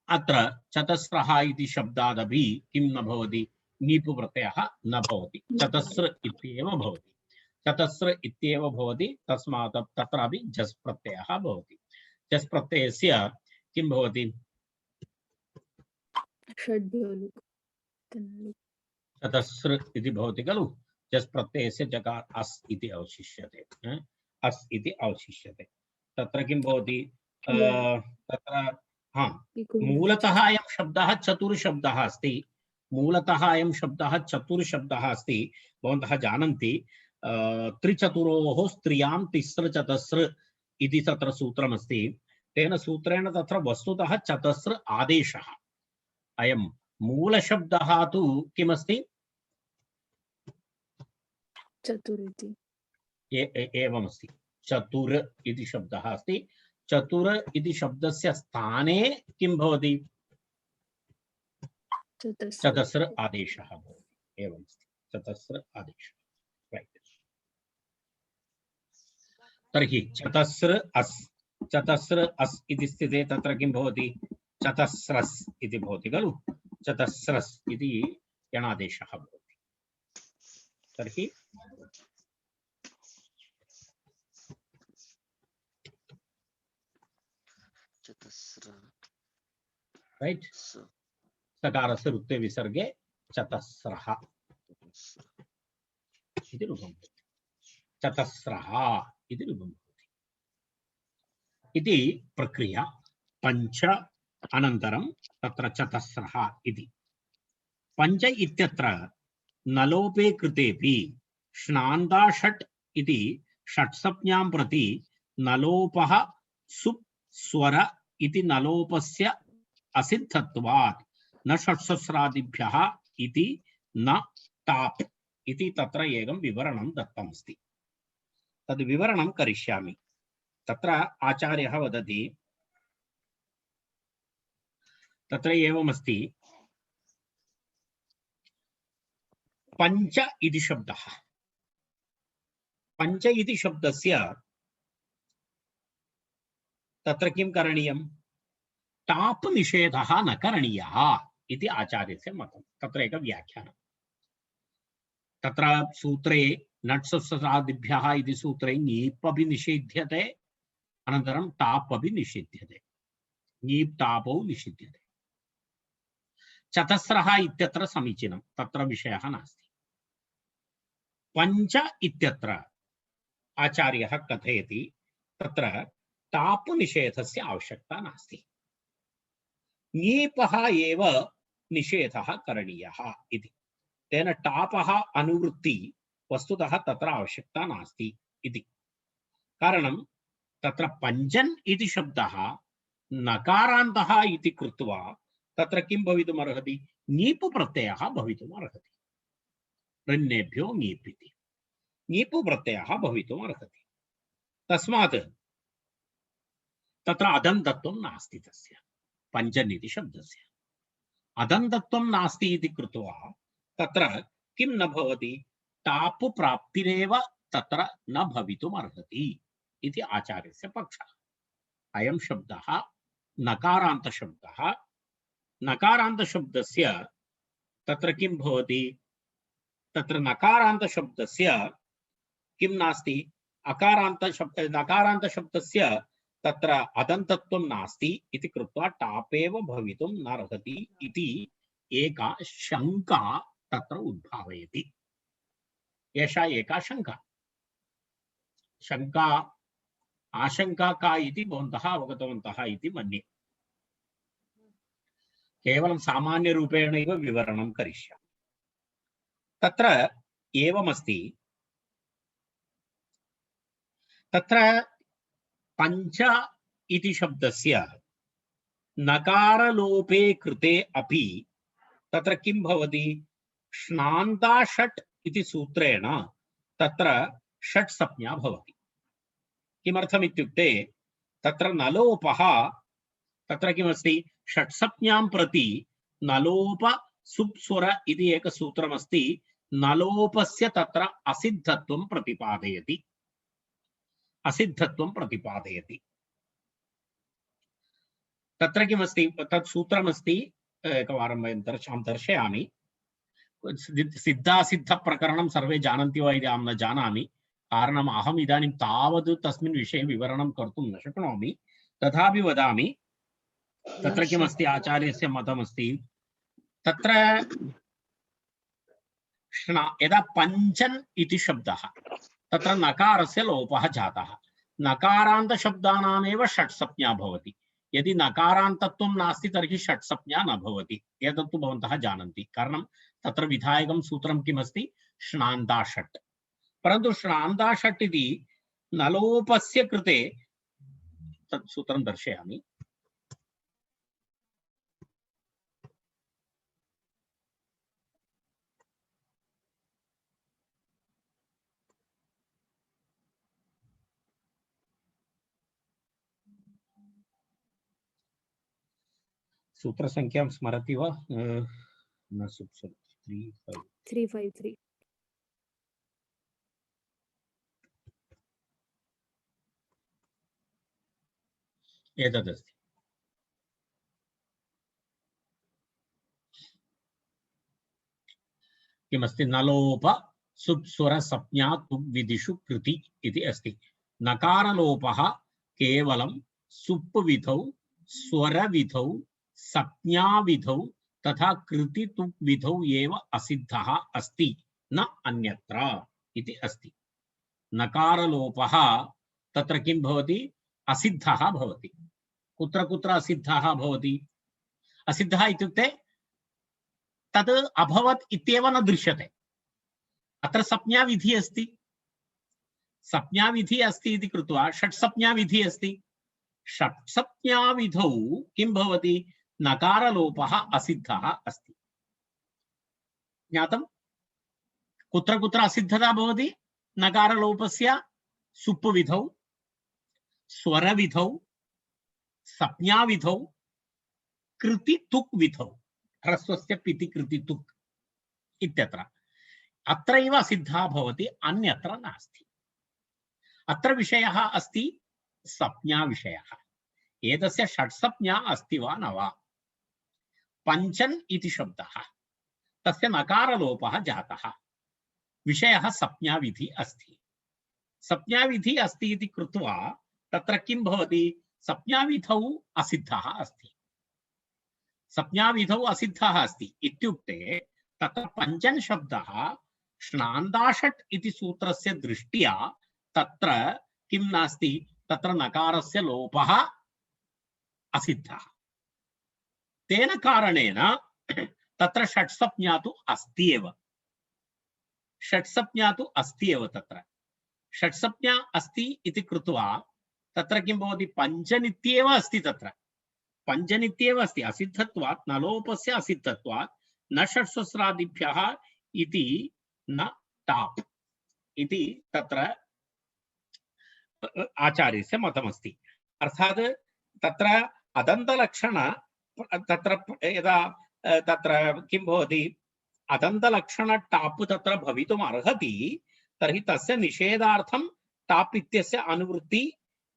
Speaker 2: अत्र चतस्रः इति शब्दादपि किं न भवति? ङीप् प्रत्ययः न भवति। चतस्र इत्येव भवति। चतस्र इत्येव भवति। तस्मात् तत्रापि जस् प्रत्ययः भवति। जस् प्रत्ययस्य किं भवति? चतस्र इति भवति खलु। जस् प्रत्ययस्य जकार अस् इति अवशिष्यते। अस् इति अवशिष्यते। तत्र किं भवति? तत्र मूलतः अयं शब्दः चतुर्शब्दः अस्ति। मूलतः अयं शब्दः चतुर्शब्दः अस्ति। भवन्तः जानन्ति त्रिचतुरोः स्त्रियां तिस्र चतस्र इति तत्र सूत्रमस्ति। तेन सूत्रेण तत्र वस्तुतः चतस्र आदेशः। अयं मूलशब्दः तु किमस्ति?
Speaker 1: चतुर् इति
Speaker 2: एवमस्ति। चतुर् इति शब्दः अस्ति। चतुर इति शब्दस्य स्थाने किं भवति? चतस्र आदेशः भवति। एवमस्ति। चतस्र आदेशः। रैट्। तर्हि चतस्र अस् चतस्र अस् इति स्थिते तत्र किं भवति चतस्रस् इति भवति खलु चतस्रस् इति यणादेशः भवति तर्हि राइट सकारस्य रुक्ते विसर्गे चतस्रः इति रूपं चतस्रः इति रूपं भवति इति प्रक्रिया पञ्च अनन्तरं तत्र चतस्रः इति पञ्च इत्यत्र नलोपे कृतेपि श्नान्दाषट् इति षट्सप्ज्ञां प्रति नलोपः सुप् स्वर इति नलोपस्य असिद्धत्वात् न षट्सहस्रादिभ्यः इति न टाप् इति तत्र एकं विवरणं दत्तमस्ति तद् विवरणं करिष्यामि तत्र आचार्यः वदति तत्र एवमस्ति पञ्च इति शब्दः पञ्च इति शब्दस्य तत्र किं करणीयं टाप् निषेधः न करणीयः इति आचार्यस्य मतं तत्र एकं व्याख्यानं तत्र सूत्रे नट्सहस्रादिभ्यः इति सूत्रे ङीप् अपि निषिध्यते अनन्तरं टाप् अपि निषिध्यते ङीप् टापौ निषिध्यते चतस्रः इत्यत्र समीचीनं तत्र विषयः नास्ति पञ्च इत्यत्र आचार्यः कथयति तत्र टाप् निषेधस्य आवश्यकता नास्ति ङीपः एव निषेधः करणीयः इति तेन टापः अनुवृत्ति वस्तुतः तत्र आवश्यकता नास्ति इति कारणं तत्र पञ्चन् इति शब्दः नकारान्तः इति कृत्वा तत्र किं भवितुम् अर्हति ङीप् प्रत्ययः भवितुम् अर्हति रन्नेभ्यो ङीप् इति ङीप् प्रत्ययः भवितुम् अर्हति तस्मात् तत्र अदन्तत्वं नास्ति तस्य पञ्चन् इति शब्दस्य अदन्तत्वं नास्ति इति कृत्वा तत्र किं न भवति टाप् प्राप्तिरेव तत्र न भवितुम् अर्हति इति आचार्यस्य पक्षः अयं शब्दः नकारान्तशब्दः नकारान्तशब्दस्य तत्र किं भवति तत्र नकारान्तशब्दस्य किं नास्ति नकारान्तशब्दस्य तत्र अदन्तत्वं नास्ति इति कृत्वा टापेव भवितुं न अर्हति इति एका शङ्का तत्र उद्भावयति एषा एका शङ्का आशङ्का का इति भवन्तः अवगतवन्तः इति मन्ये केवलं सामान्यरूपेणैव विवरणं करिष्यामि तत्र एवमस्ति तत्र पञ्च इति शब्दस्य नकारलोपे कृते अपि तत्र किं भवति श्नान्दाषट् इति सूत्रेण तत्र षट् संज्ञा भवति किमर्थम् इत्युक्ते तत्र नलोपः तत्र किमस्ति षट् संज्ञां प्रति नलोप सुप्स्वर इति एकसूत्रमस्ति नलोपस्य तत्र असिद्धत्वं प्रतिपादयति असिद्धत्वं प्रतिपादयति तत्र किमस्ति तत् सूत्रमस्ति एकवारं वयं दर्शयामि सिद्धासिद्धप्रकरणं सर्वे जानन्ति वा इति अहं न जानामि कारणम् अहम् इदानीं तावत् तस्मिन् विषये विवरणं कर्तुं न शक्नोमि तथापि वदामि तत्र किमस्ति आचार्यस्य मतमस्ति तत्र यदा पञ्चन् इति शब्दः तत्र नकारस्य लोपः जातः नकारान्तशब्दानामेव षट् संज्ञा भवति यदि नकारान्तत्वं नास्ति तर्हि षट् संज्ञा न भवति एतत्तु भवन्तः जानन्ति कारणं तत्र विधायकं सूत्रं किमस्ति श्नान्दाषट् परन्तु श्नान्दाषट् इति नलोपस्य कृते तत् सूत्रं दर्शयामि सूत्रसंख्यां स्मरति वा न
Speaker 1: 353
Speaker 2: एतदस्ति। किमस्ति? नलोप सुप्स्वर संज्ञा तुग्विधिषु कृति इति अस्ति। नकारलोपः केवलं सुप् विधौ, स्वर विधौ, संज्ञा विधौ तथा कृति तुक् विधौ एव असिद्धः अस्ति, न अन्यत्र इति अस्ति। नकारलोपः तत्र किं भवति? असिद्धः भवति। कुत्र कुत्र असिद्धः भवति? असिद्धः इत्युक्ते तद् अभवत् इत्येव न दृश्यते। अत्र संज्ञा विधि अस्ति, संज्ञा विधि अस्ति इति कृत्वा षट् संज्ञा विधि अस्ति। षट् संज्ञा विधौ किं भवति? नकारलोपः असिद्धः अस्ति। ज्ञातं? कुत्र कुत्र असिद्धता भवति? नकारलोपस्य सुप् विधौ, स्वर विधौ, संज्ञा विधौ, कृति तुक् विधौ, ह्रस्वस्य पिति कृति तुक् इत्यत्र अत्रैव असिद्धः भवति, अन्यत्र नास्ति। अत्र विषयः अस्ति संज्ञा विषयः। एतस्य षट् संज्ञा अस्ति वा न वा? पञ्चन् इति शब्दः, तस्य नकारलोपः जातः। विषयः संज्ञा विधि अस्ति। संज्ञा विधि अस्ति इति कृत्वा तत्र किं भवति? संज्ञा विधौ असिद्धः अस्ति। संज्ञा विधौ असिद्धः अस्ति इत्युक्ते तत्र पञ्चन् शब्दः श्नान्दाषट् इति सूत्रस्य दृष्ट्या तत्र किं नास्ति? तत्र नकारस्य लोपः असिद्धः। तेन कारणेन तत्र षट् संज्ञा तु अस्ति एव। षट् संज्ञा तु अस्ति एव। तत्र षट् संज्ञा अस्ति इति कृत्वा तत्र किं भवति? पञ्चनित्येव अस्ति। तत्र पञ्चनित्येव अस्ति। असिद्धत्वात् नलोपस्य असिद्धत्वात् न षट्सहस्रादिभ्यः इति न टाप् इति तत्र आचार्यस्य मतमस्ति। अर्थात् तत्र अदन्तलक्षण तत्र यदा तत्र किं भवति? अदन्तलक्षण टाप् तत्र भवितुम् अर्हति, तर्हि तस्य निषेधार्थं टाप् इत्यस्य अनुवृत्ति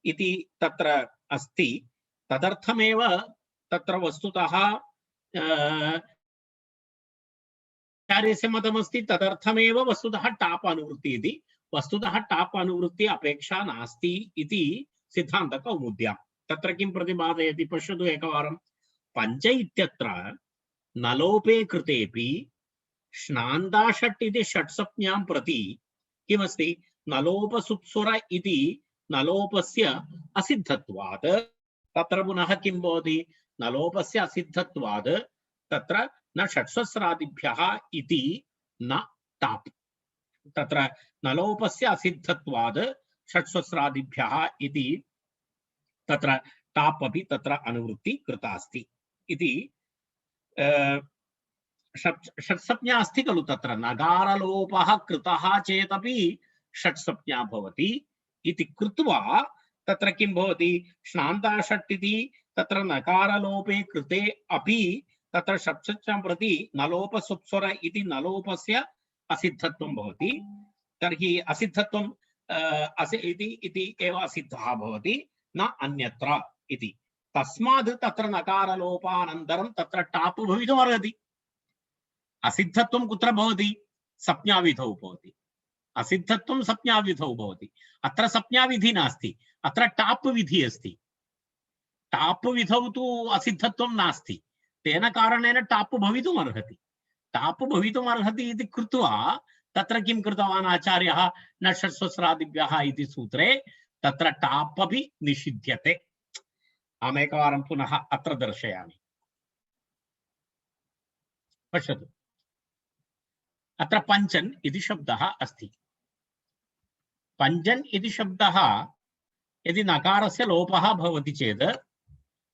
Speaker 2: इति तत्र अस्ति। तदर्थमेव तत्र वस्तुतः आचार्यस्य मतमस्ति। तदर्थमेव वस्तुतः टाप् अनुवृत्ति इति। वस्तुतः टाप् अनुवृत्ति अपेक्षा नास्ति इति सिद्धान्तकौमुद्यां। तत्र किं प्रतिपादयति? पश्यतु एकवारं। पञ्च इत्यत्र नलोपे कृतेपि श्नान्दाषट् इति षट् संज्ञां प्रति किमस्ति? नलोपसुप्स्वर इति नलोपस्य असिद्धत्वात् तत्र पुनः किं भवति? नलोपस्य असिद्धत्वात् तत्र न षट्सहस्रादिभ्यः इति न टाप्। तत्र नलोपस्य असिद्धत्वात् षट्सहस्रादिभ्यः इति तत्र टाप् अपि तत्र अनुवृत्ति कृता अस्ति इति षट् संज्ञा अस्ति खलु। तत्र नकारलोपः कृतः चेदपि षट् संज्ञा भवति इति कृत्वा तत्र किं भवति? श्नान्दाषट् इति तत्र नकारलोपे कृते अपि तत्र षट् संज्ञां प्रति नलोपसुप्स्वर इति नलोपस्य असिद्धत्वं भवति। तर्हि असिद्धत्वं इति एव असिद्धः भवति, न अन्यत्र इति। तस्मात् तत्र नकारलोपानन्तरं तत्र टाप् भवितुम् अर्हति। असिद्धत्वं कुत्र भवति? संज्ञाविधौ भवति। असिद्धत्वं संज्ञाविधौ भवति। अत्र संज्ञाविधि नास्ति, अत्र टाप् विधि अस्ति। टाप् विधौ तु असिद्धत्वं नास्ति, तेन कारणेन टाप् भवितुम् अर्हति। टाप् भवितुम् अर्हति इति कृत्वा तत्र किं कृतवान् आचार्यः? न षट्सहस्रादिभ्यः इति सूत्रे तत्र टाप् अपि निषिध्यते। अहमेकवारं पुनः अत्र दर्शयामि। पश्यतु, अत्र पञ्चन् इति शब्दः अस्ति। पञ्चन् इति शब्दः यदि नकारस्य लोपः भवति चेत्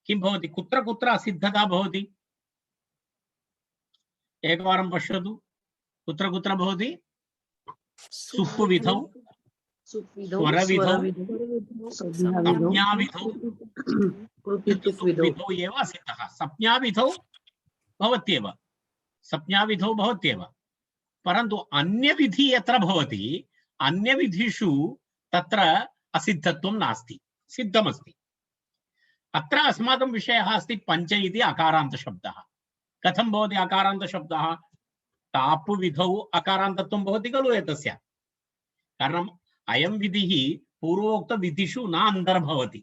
Speaker 2: किं भवति? कुत्र कुत्र असिद्धता भवति? एकवारं पश्यतु, कुत्र कुत्र भवति? सुप् विधौ, स्वर विधौ, संज्ञा विधौ, विधौ एव असिद्धः। संज्ञा विधौ भवत्येव, संज्ञा विधौ भवत्येव, परन्तु अन्यविधि यत्र भवति, अन्यविधिषु तत्र असिद्धत्वं नास्ति, सिद्धमस्ति। अत्र अस्माकं विषयः अस्ति पञ्च इति अकारान्तशब्दः। कथं भवति अकारान्तशब्दः? टाप् विधौ अकारान्तत्वं भवति खलु एतस्य। कारणम् अयं विधिः पूर्वोक्तविधिषु न अन्तर्भवति।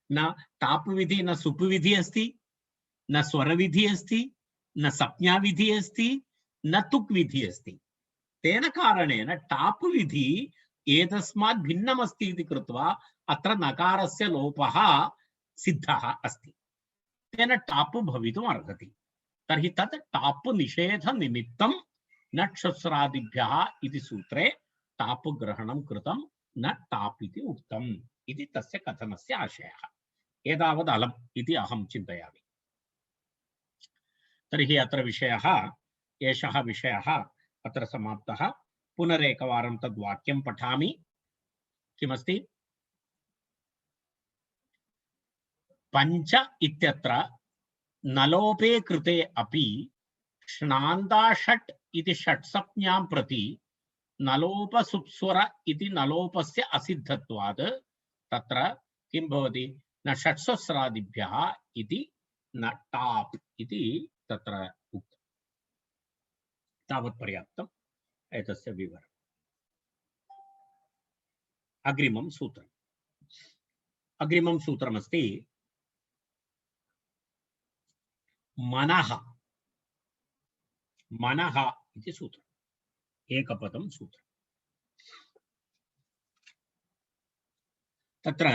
Speaker 2: न टाप् विधि, न सुप् विधि अस्ति, न स्वरविधि अस्ति, न संज्ञाविधि अस्ति, न तुक् विधि अस्ति। तेन कारणेन टाप् विधि एतस्मात् भिन्नमस्ति इति कृत्वा अत्र नकारस्य लोपः सिद्धः अस्ति। तेन टाप् भवितुम् अर्हति। तर्हि तत् टाप् निषेधनिमित्तं न क्षुस्रादिभ्यः इति सूत्रे टाप् ग्रहणं कृतं, न टाप् इति उक्तम् इति तस्य कथनस्य आशयः। एतावत् अलम् इति अहं चिन्तयामि। तर्हि अत्र विषयः, एषः विषयः अत्र समाप्तः। पुनरेकवारं तद् वाक्यं पठामि। किमस्ति? पञ्च इत्यत्र नलोपे कृते अपि श्नान्दाषट् इति षट्संज्ञां प्रति नलोपसुप्स्वर इति नलोपस्य असिद्धत्वात् तत्र किं भवति? न षट्सहस्रादिभ्यः इति न टाप् इति तत्र उक्तम्। तावत् पर्याप्तम् एतस्य विवरणम्। अग्रिमं सूत्रम्। अग्रिमं सूत्रमस्ति मनः। मनः इति सूत्रम्, एकपदं सूत्रम्। तत्र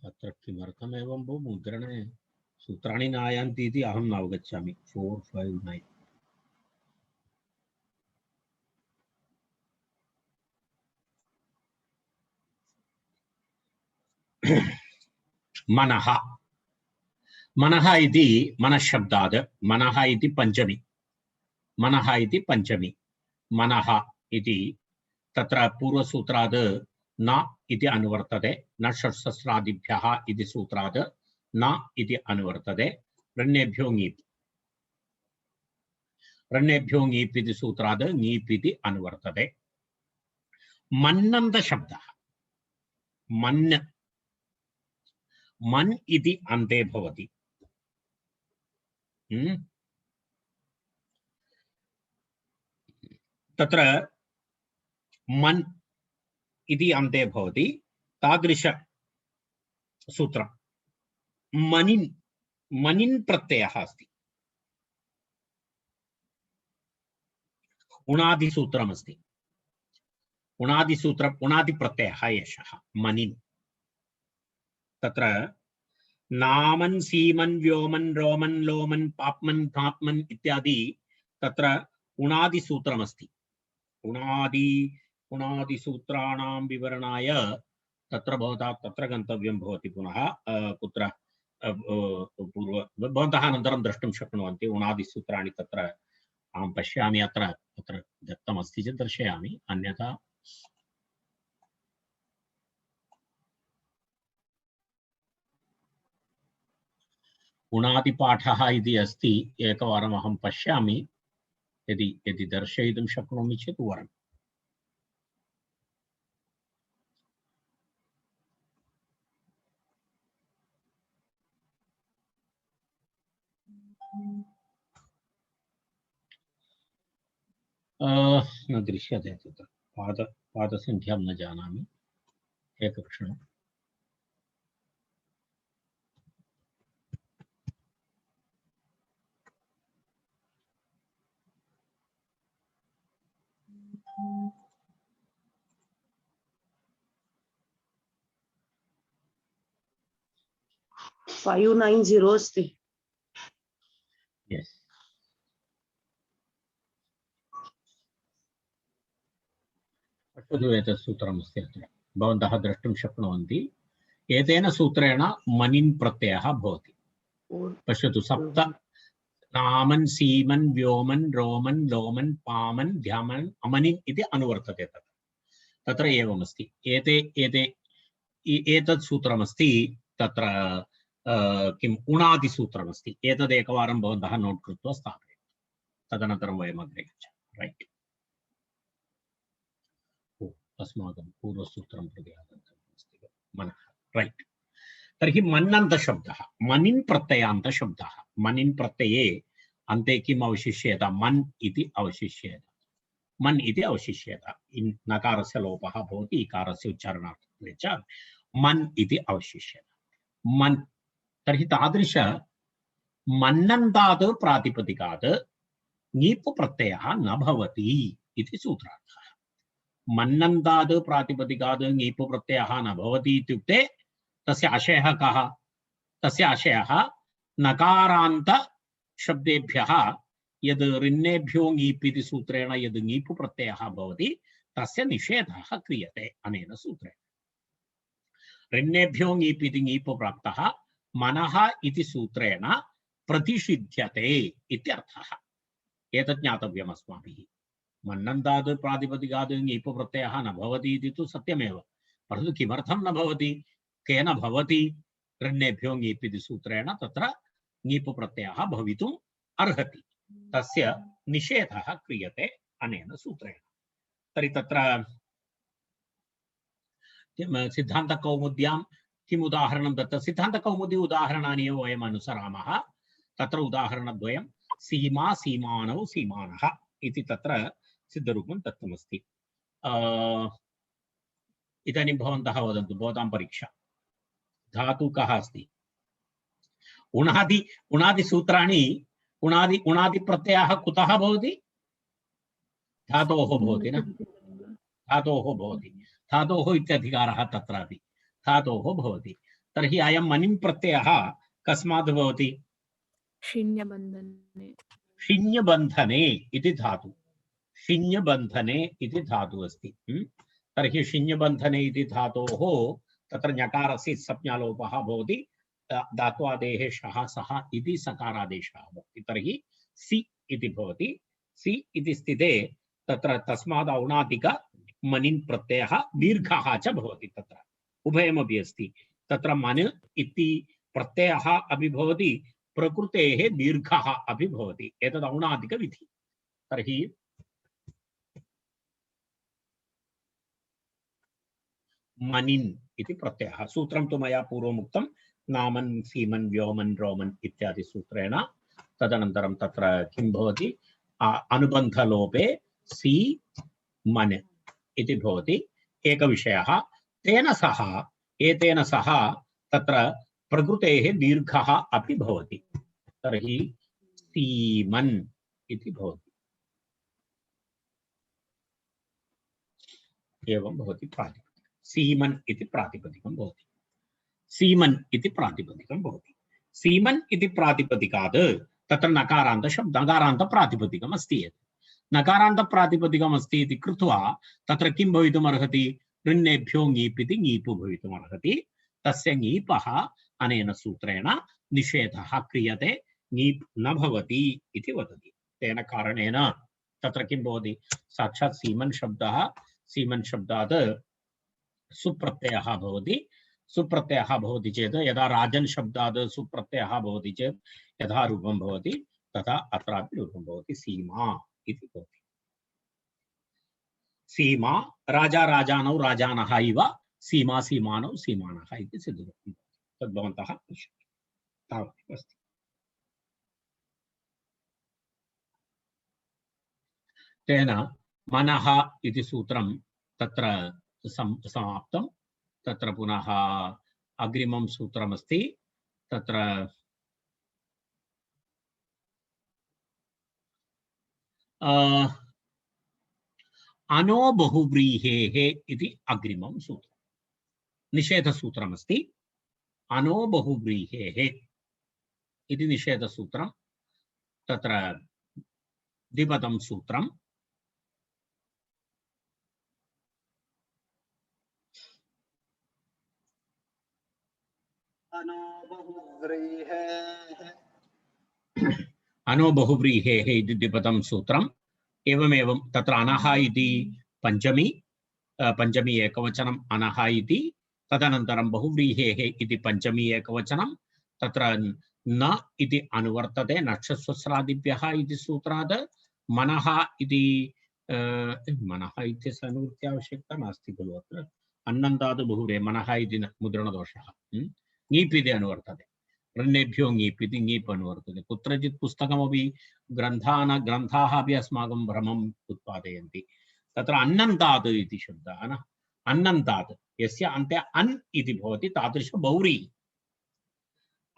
Speaker 2: अत्र किमर्थम् एवं भो मुद्रणे सूत्राणि न आयान्ति इति अहं न अवगच्छामि। 4, 5, 9 मनः। मनः इति मनःशब्दात् मनः इति पञ्चमी। मनः इति पञ्चमी। मनः इति तत्र पूर्वसूत्रात् न इति अनुवर्तते। न षट्सहस्रादिभ्यः इति सूत्रात् न इति अनुवर्तते। रण्येभ्यो ङीप्। रण्येभ्यो ङीप् इति सूत्रात् ङीप् इति अनुवर्तते। मन्नन्त शब्दः। मन्, मन् इति अन्ते भवति। तत्र मन् इति अन्ते भवति। तादृश सूत्रं मनिन्, मनिन् प्रत्ययः अस्ति। उणादिसूत्रमस्ति। उणादिसूत्रम्, उणादिप्रत्ययः एषः मनिन्। तत्र नामन्, सीमन्, व्योमन्, रोमन्, लोमन्, पाप्मन्, प्राप्मन् इत्यादि तत्र उणादिसूत्रमस्ति। उणादिसूत्राणां विवरणाय तत्र भवता तत्र गन्तव्यं भवति। पुनः कुत्र पूर्व भवन्तः अनन्तरं द्रष्टुं शक्नुवन्ति। उणादिसूत्राणि तत्र अहं पश्यामि, अत्र दत्तमस्ति चेत् दर्शयामि, अन्यथा उणादिपाठः इति अस्ति। एकवारम् अहं पश्यामि, यदि दर्शयितुं शक्नोमि चेत् वरम्। न दृश्यते तत्र। पादसङ्ख्यां न जानामि। एकक्षणम्।
Speaker 3: Yes. 590 अस्ति।
Speaker 2: Yes. पश्यतु, एतत् सूत्रमस्ति अत्र, भवन्तः द्रष्टुं शक्नुवन्ति। एतेन सूत्रेण मनिन् प्रत्ययः भवति। पश्यतु, सप्त नामन्, सीमन्, व्योमन्, रोमन्, लोमन्, पामन्, ध्यामन्, अमनिन् इति अनुवर्तते। तत्र एवमस्ति। एते एतत् सूत्रमस्ति तत्र किम् उणादिसूत्रमस्ति एतदेकवारं भवन्तः नोट् कृत्वा स्थापयन्तु तदनन्तरं वयम् अग्रे गच्छामः रैट् अस्माकं पूर्वसूत्रं प्रति आगतमस्ति मनः रैट् तर्हि मन्नन्तशब्दः मनिन् प्रत्ययान्तशब्दः मनिन् प्रत्यये अन्ते किम् अवशिष्येत मन् इति अवशिष्येत मन् इति अवशिष्येत नकारस्य लोपः भवति इकारस्य उच्चारणार्थत्वे च मन् इति अवशिष्येत मन् तर्हि तादृश मन्नन्तात् प्रातिपदिकात् ङीप् प्रत्ययः न भवति इति सूत्रार्थः मन्नन्तात् प्रातिपदिकात् ङीप् प्रत्ययः न भवति इत्युक्ते तस्य आशयः कः तस्य आशयः नकारान्त शब्देभ्यः यद् ऋन्नेभ्यो ङीप् इति सूत्रेण यद् ङीप् प्रत्ययः भवति तस्य निषेधः क्रियते अनेन सूत्रेण ऋन्नेभ्यो ङीप् इति ङीप् प्राप्तः मनः इति सूत्रेण प्रतिषिध्यते इत्यर्थः एतत् ज्ञातव्यम् अस्माभिः मन्नन्तात् प्रातिपदिकात् ङीप् प्रत्ययः न भवति इति तु सत्यमेव परन्तु किमर्थं न भवति केन भवति ऋन्नेभ्यो ङीप् इति सूत्रेण तत्र ङीप् प्रत्ययः भवितुम् अर्हति तस्य निषेधः क्रियते अनेन सूत्रेण तर्हि तत्र सिद्धान्तकौमुद्यां किम् उदाहरणं दत्तं सिद्धान्तकौमुदी उदाहरणानि एव वयम् अनुसरामः तत्र उदाहरणद्वयं सीमा सीमानौ सीमानः इति तत्र सिद्धरूपं दत्तमस्ति इदानीं भवन्तः वदन्तु भवतां परीक्षा धातु कः अस्ति उणादिसूत्राणि उणादिप्रत्ययः कुतः भवति धातोः भवति न धातोः भवति धातोः इत्यधिकारः तत्रापि धातोः भवति तर्हि अयं मनिं प्रत्ययः कस्मात् भवति शिन्यबन्धने इति धातु शिन्यबन्धने इति धातु अस्ति तर्हि शिन्यबन्धने इति धातोः तत्र ञकारस्य संज्ञालोपः भवति धात्वादेः शः सः इति सकारादेशः भवति तर्हि सि इति भवति सि इति स्थिते तत्र तस्मात् औणादिक मनिन् प्रत्ययः दीर्घः च भवति तत्र उभयमपि अस्ति तत्र मन इति प्रत्ययः अपि भवति प्रकृतेः दीर्घः अपि भवति एतद् औणादिकविधिः तर्हि मनिन् इति प्रत्ययः सूत्रं तु मया पूर्वमुक्तं नामन् सीमन् व्योमन् रोमन् इत्यादि सूत्रेण तदनन्तरं तत्र किं भवति अनुबन्धलोपे सी मन इति भवति एकविषयः तेन सह एतेन सह तत्र प्रकृतेः दीर्घः अपि भवति तर्हि सीमन् इति भवति एवं भवति प्रातिपदिकं सीमन् इति प्रातिपदिकं भवति सीमन् इति प्रातिपदिकं भवति सीमन् इति प्रातिपदिकात् तत्र नकारान्तप्रातिपदिकम् अस्ति नकारान्तप्रातिपदिकम् अस्ति इति कृत्वा तत्र किं भवितुम् अर्हति ऋन्नेभ्यो ङीप् इति ङीप् भवितुम् अर्हति तस्य ङीपः अनेन सूत्रेण निषेधः क्रियते ङीप् न भवति इति वदति तेन कारणेन तत्र किं भवति साक्षात् सीमन् शब्दात् सुप्रत्ययः भवति चेत् यदा राजन् शब्दात् सुप्रत्ययः भवति चेत् यथा रूपं भवति तथा अत्रापि रूपं भवति सीमा इति भवति सीमा राजा राजानौ राजानः इव सीमा सीमानौ सीमानः इति सिद्धरूपं तद् भवन्तः पश्यन्तु तावदेव अस्ति तेन मनः इति सूत्रं तत्र समाप्तं तत्र पुनः अग्रिमं सूत्रमस्ति तत्र अनो बहुव्रीहेः इति अग्रिमं सूत्रं निषेधसूत्रमस्ति अनो बहुव्रीहेः इति निषेधसूत्रं तत्र द्विपदं सूत्रम् अनो बहुव्रीहेः इति द्विपदं सूत्रम् एवमेवं तत्र अनः इति पंचमी एकवचनम् अनः इति तदनन्तरं बहुव्रीहेः इति पञ्चमी एकवचनं तत्र न इति अनुवर्तते नक्षस्वस्रादिभ्यः इति सूत्रात् मनः इति मनः इत्यस्य अनुवृत्ति आवश्यकता नास्ति खलु अत्र अन्नन्तात् बहुव्रीहे मनः इति मुद्रणदोषः ङीप् इति अनुवर्तते ऋन्नेभ्यो ङीप् इति ङीप् अनुवर्तते कुत्रचित् पुस्तकमपि ग्रन्थाः अपि अस्माकं भ्रमम् उत्पादयन्ति तत्र अन्नन्तात् इति शब्दः न अन्नन्तात् यस्य अन्ते अन् इति भवति तादृश बहुव्रीहि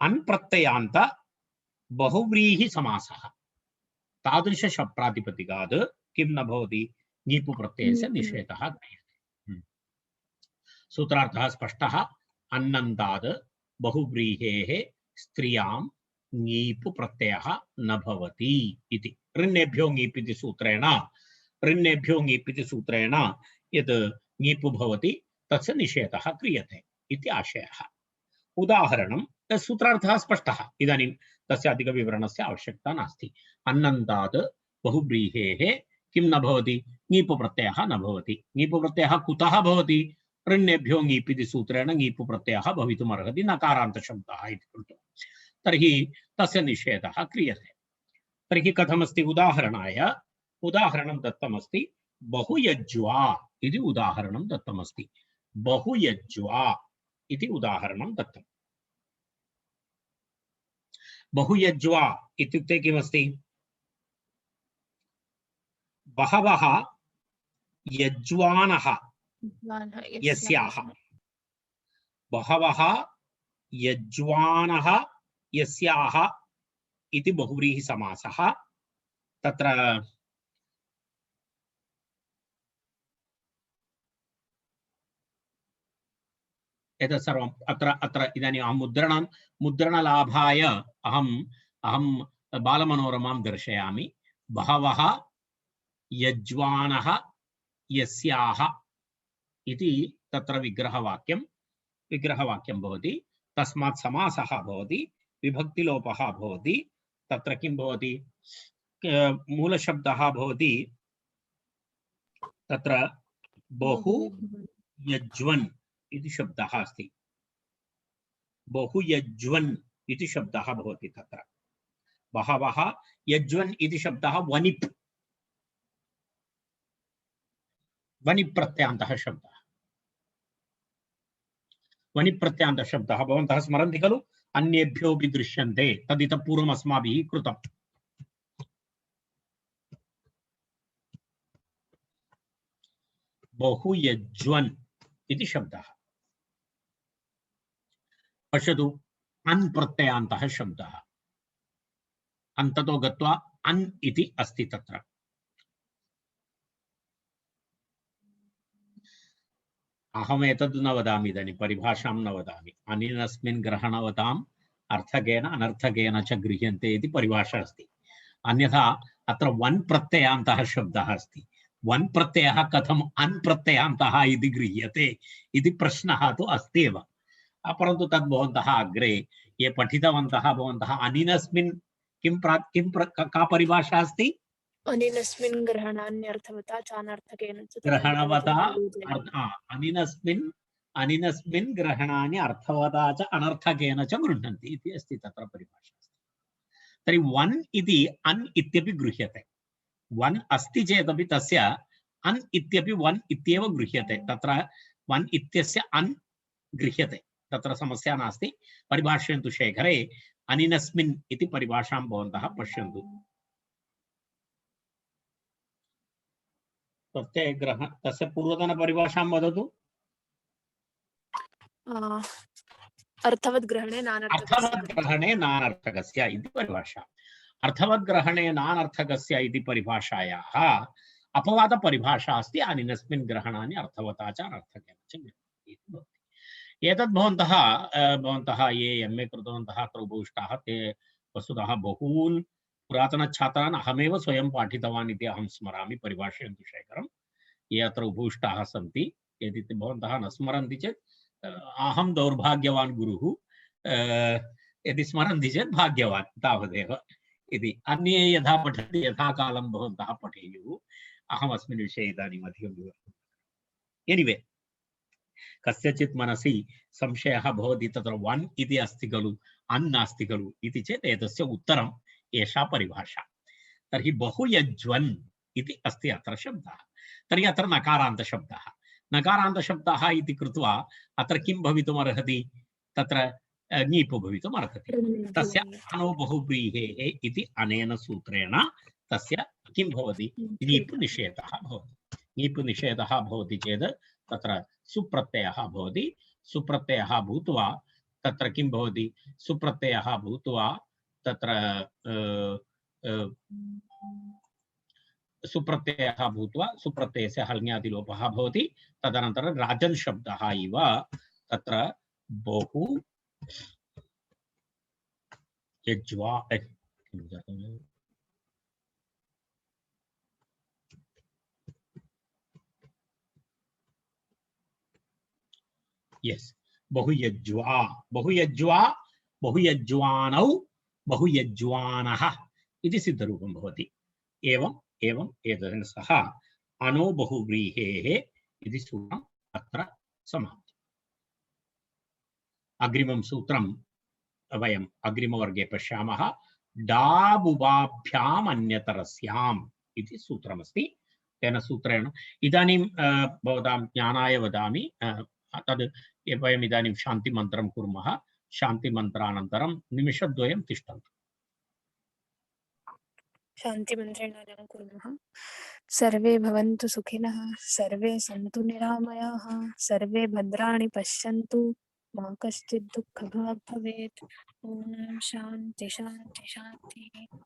Speaker 2: अन् प्रत्ययान्त बहुव्रीहि समासः तादृश प्रातिपदिकात् किं न भवति ङीप् प्रत्ययस्य निषेधः क्रियते सूत्रार्थः स्पष्टः अन्नन्तात् बहुव्रीहेः स्त्रियां ङीप् प्रत्ययः न भवति इति ऋन्नेभ्यो ङीप् इति सूत्रेण यत् ङीप् भवति तस्य निषेधः क्रियते इति आशयः उदाहरणं सूत्रार्थः स्पष्टः इदानीं तस्य अधिकविवरणस्य आवश्यकता नास्ति अन्नन्तात् बहुव्रीहेः किं न भवति ङीप् प्रत्ययः न भवति ङीप् प्रत्ययः कुतः भवति ऋन्नेभ्यो ङीप् इति सूत्रेण ङीप् प्रत्ययः भवितुम् अर्हति नकारान्तशब्दः इति कृत्वा तर्हि तस्य निषेधः क्रियते तर्हि कथमस्ति उदाहरणं दत्तमस्ति बहुयज्वा इति उदाहरणं दत्तमस्ति बहुयज्वा इति उदाहरणं दत्तम् बहुयज्वा इत्युक्ते किमस्ति बहवः यज्वानः यस्याः बहवः यज्वानः यस्याः इति बहुव्रीहि समासः तत्र एतत् सर्वम् अत्र इदानीम् अहं मुद्रणलाभाय अहं बालमनोरमां दर्शयामि बहवः यज्वानः यस्याः इति तत्र विग्रहवाक्यं भवति तस्मात् समासः भवति विभक्तिलोपः भवति तत्र किं भवति मूलशब्दः भवति तत्र बहु यज्वन् इति शब्दः अस्ति बहु यज्वन् इति शब्दः भवति तत्र बहवः यज्वन् इति शब्दः वनिप् प्रत्यान्तः शब्दः भवन्तः स्मरन्ति खलु अन्येभ्योऽपि दृश्यन्ते तदितः पूर्वम् अस्माभिः कृतम् बहु यज्वन् इति शब्दः पश्यतु अन् प्रत्ययान्तः शब्दः अन्ततो गत्वा अन् इति अस्ति तत्र अहम् एतद् न वदामि इदानीं परिभाषां न वदामि अनेनस्मिन् ग्रहणवताम् अर्थकेन अनर्थकेन च गृह्यन्ते इति परिभाषा अस्ति अन्यथा अत्र वन् प्रत्ययान्तः शब्दः अस्ति वन् प्रत्ययः कथम् अन् प्रत्ययान्तः इति गृह्यते इति प्रश्नः तु अस्ति एव परन्तु तद् भवन्तः अग्रे ये पठितवन्तः भवन्तः अनेनस्मिन् का परिभाषा अस्ति
Speaker 1: अनेनस्मिन् ग्रहणान्यर्थवता च अनर्थकेन च
Speaker 2: ग्रहणवता अनेनस्मिन् ग्रहणानि अर्थवता च अनर्थकेन च गृह्णन्ति इति अस्ति तत्र परिभाषा तर्हि वन् इति अन् इत्यपि गृह्यते वन् अस्ति चेदपि तस्य अन् इत्यपि वन् इत्येव गृह्यते तत्र वन् इत्यस्य अन् गृह्यते तत्र समस्या नास्ति परिभाषयन्तु शेखरे अनेनस्मिन् इति परिभाषां भवन्तः पश्यन्तु प्रत्ययग्रह तस्य पूर्वतनपरिभाषां वदतु
Speaker 1: अर्थवद्ग्रहणे
Speaker 2: नानर्थकस्य इति परिभाषा अर्थवद्ग्रहणे नानर्थकस्य इति परिभाषायाः अपवादपरिभाषा अस्ति अनेनस्मिन् ग्रहणानि अर्थवता च अनर्थकेन च इति भवति एतद् भवन्तः ये एम्.ए. कृतवन्तः अत्र उपविष्टाः ते वस्तुतः बहून् पुरातनछात्रान् अहमेव स्वयं पाठितवान् इति अहं स्मरामि परिभाषयन्तु शेखरं ये अत्र उपविष्टाः सन्ति यदि भवन्तः न स्मरन्ति चेत् अहं दौर्भाग्यवान् गुरुः यदि स्मरन्ति चेत् भाग्यवान् तावदेव इति अन्ये यथा पठन्ति यथा कालं भवन्तः पठेयुः अहम् अस्मिन् विषये इदानीम् अधिकं विवरणम् एनिवे कस्यचित् मनसि संशयः भवति तत्र वन् इति अस्ति खलु अन् नास्ति खलु इति चेत् एतस्य उत्तरम् एषा परिभाषा। तर्हि बहुयज्वन् इति अस्ति अत्र शब्दः। तर्हि अत्र नकारान्तशब्दः। नकारान्तशब्दः इति कृत्वा अत्र किं भवितुमर्हति? तत्र ङीपु भवितुमर्हति। तस्य अनो बहुव्रीहेः इति अनेन सूत्रेण तस्य किं भवति? ङीपु निषेधः भवति। ङीपु निषेधः भवति चेत् तत्र सुप्रत्ययः भवति। सुप्रत्ययः भूत्वा तत्र किं भवति? सुप्रत्ययः भूत्वा तत्र सुप्रत्ययः भूत्वा सुप्रत्ययस्य हल्ङ्यादिलोपः भवति। तदनन्तरं राजन् शब्दः इव तत्र बहु यज्वा यस् बहुयज्वा बहुयज्वा बहुयज्वानौ बहुयज्वानः इति सिद्धरूपं भवति। एवम् एवम् एतेन सह अनो बहुव्रीहेः इति सूत्रम् अत्र समाप्तम्। अग्रिमं सूत्रं वयम् अग्रिमवर्गे पश्यामः। डाबुबाभ्याम् अन्यतरस्याम् इति सूत्रमस्ति। तेन सूत्रेण इदानीं भवतां ज्ञानाय वदामि। तद् वयम् इदानीं शान्तिमन्त्रं कुर्मः। शान्तिमन्त्रानन्तरं निमिषद्वयं तिष्ठन्तु।
Speaker 1: शान्तिमन्त्रेण आरम्भं कुर्मः। सर्वे भवन्तु सुखिनः, सर्वे सन्तु निरामयाः, सर्वे भद्राणि पश्यन्तु, मा कश्चित् दुःखभाग् भवेत्। ॐ शान्ति शान्ति शान्तिः।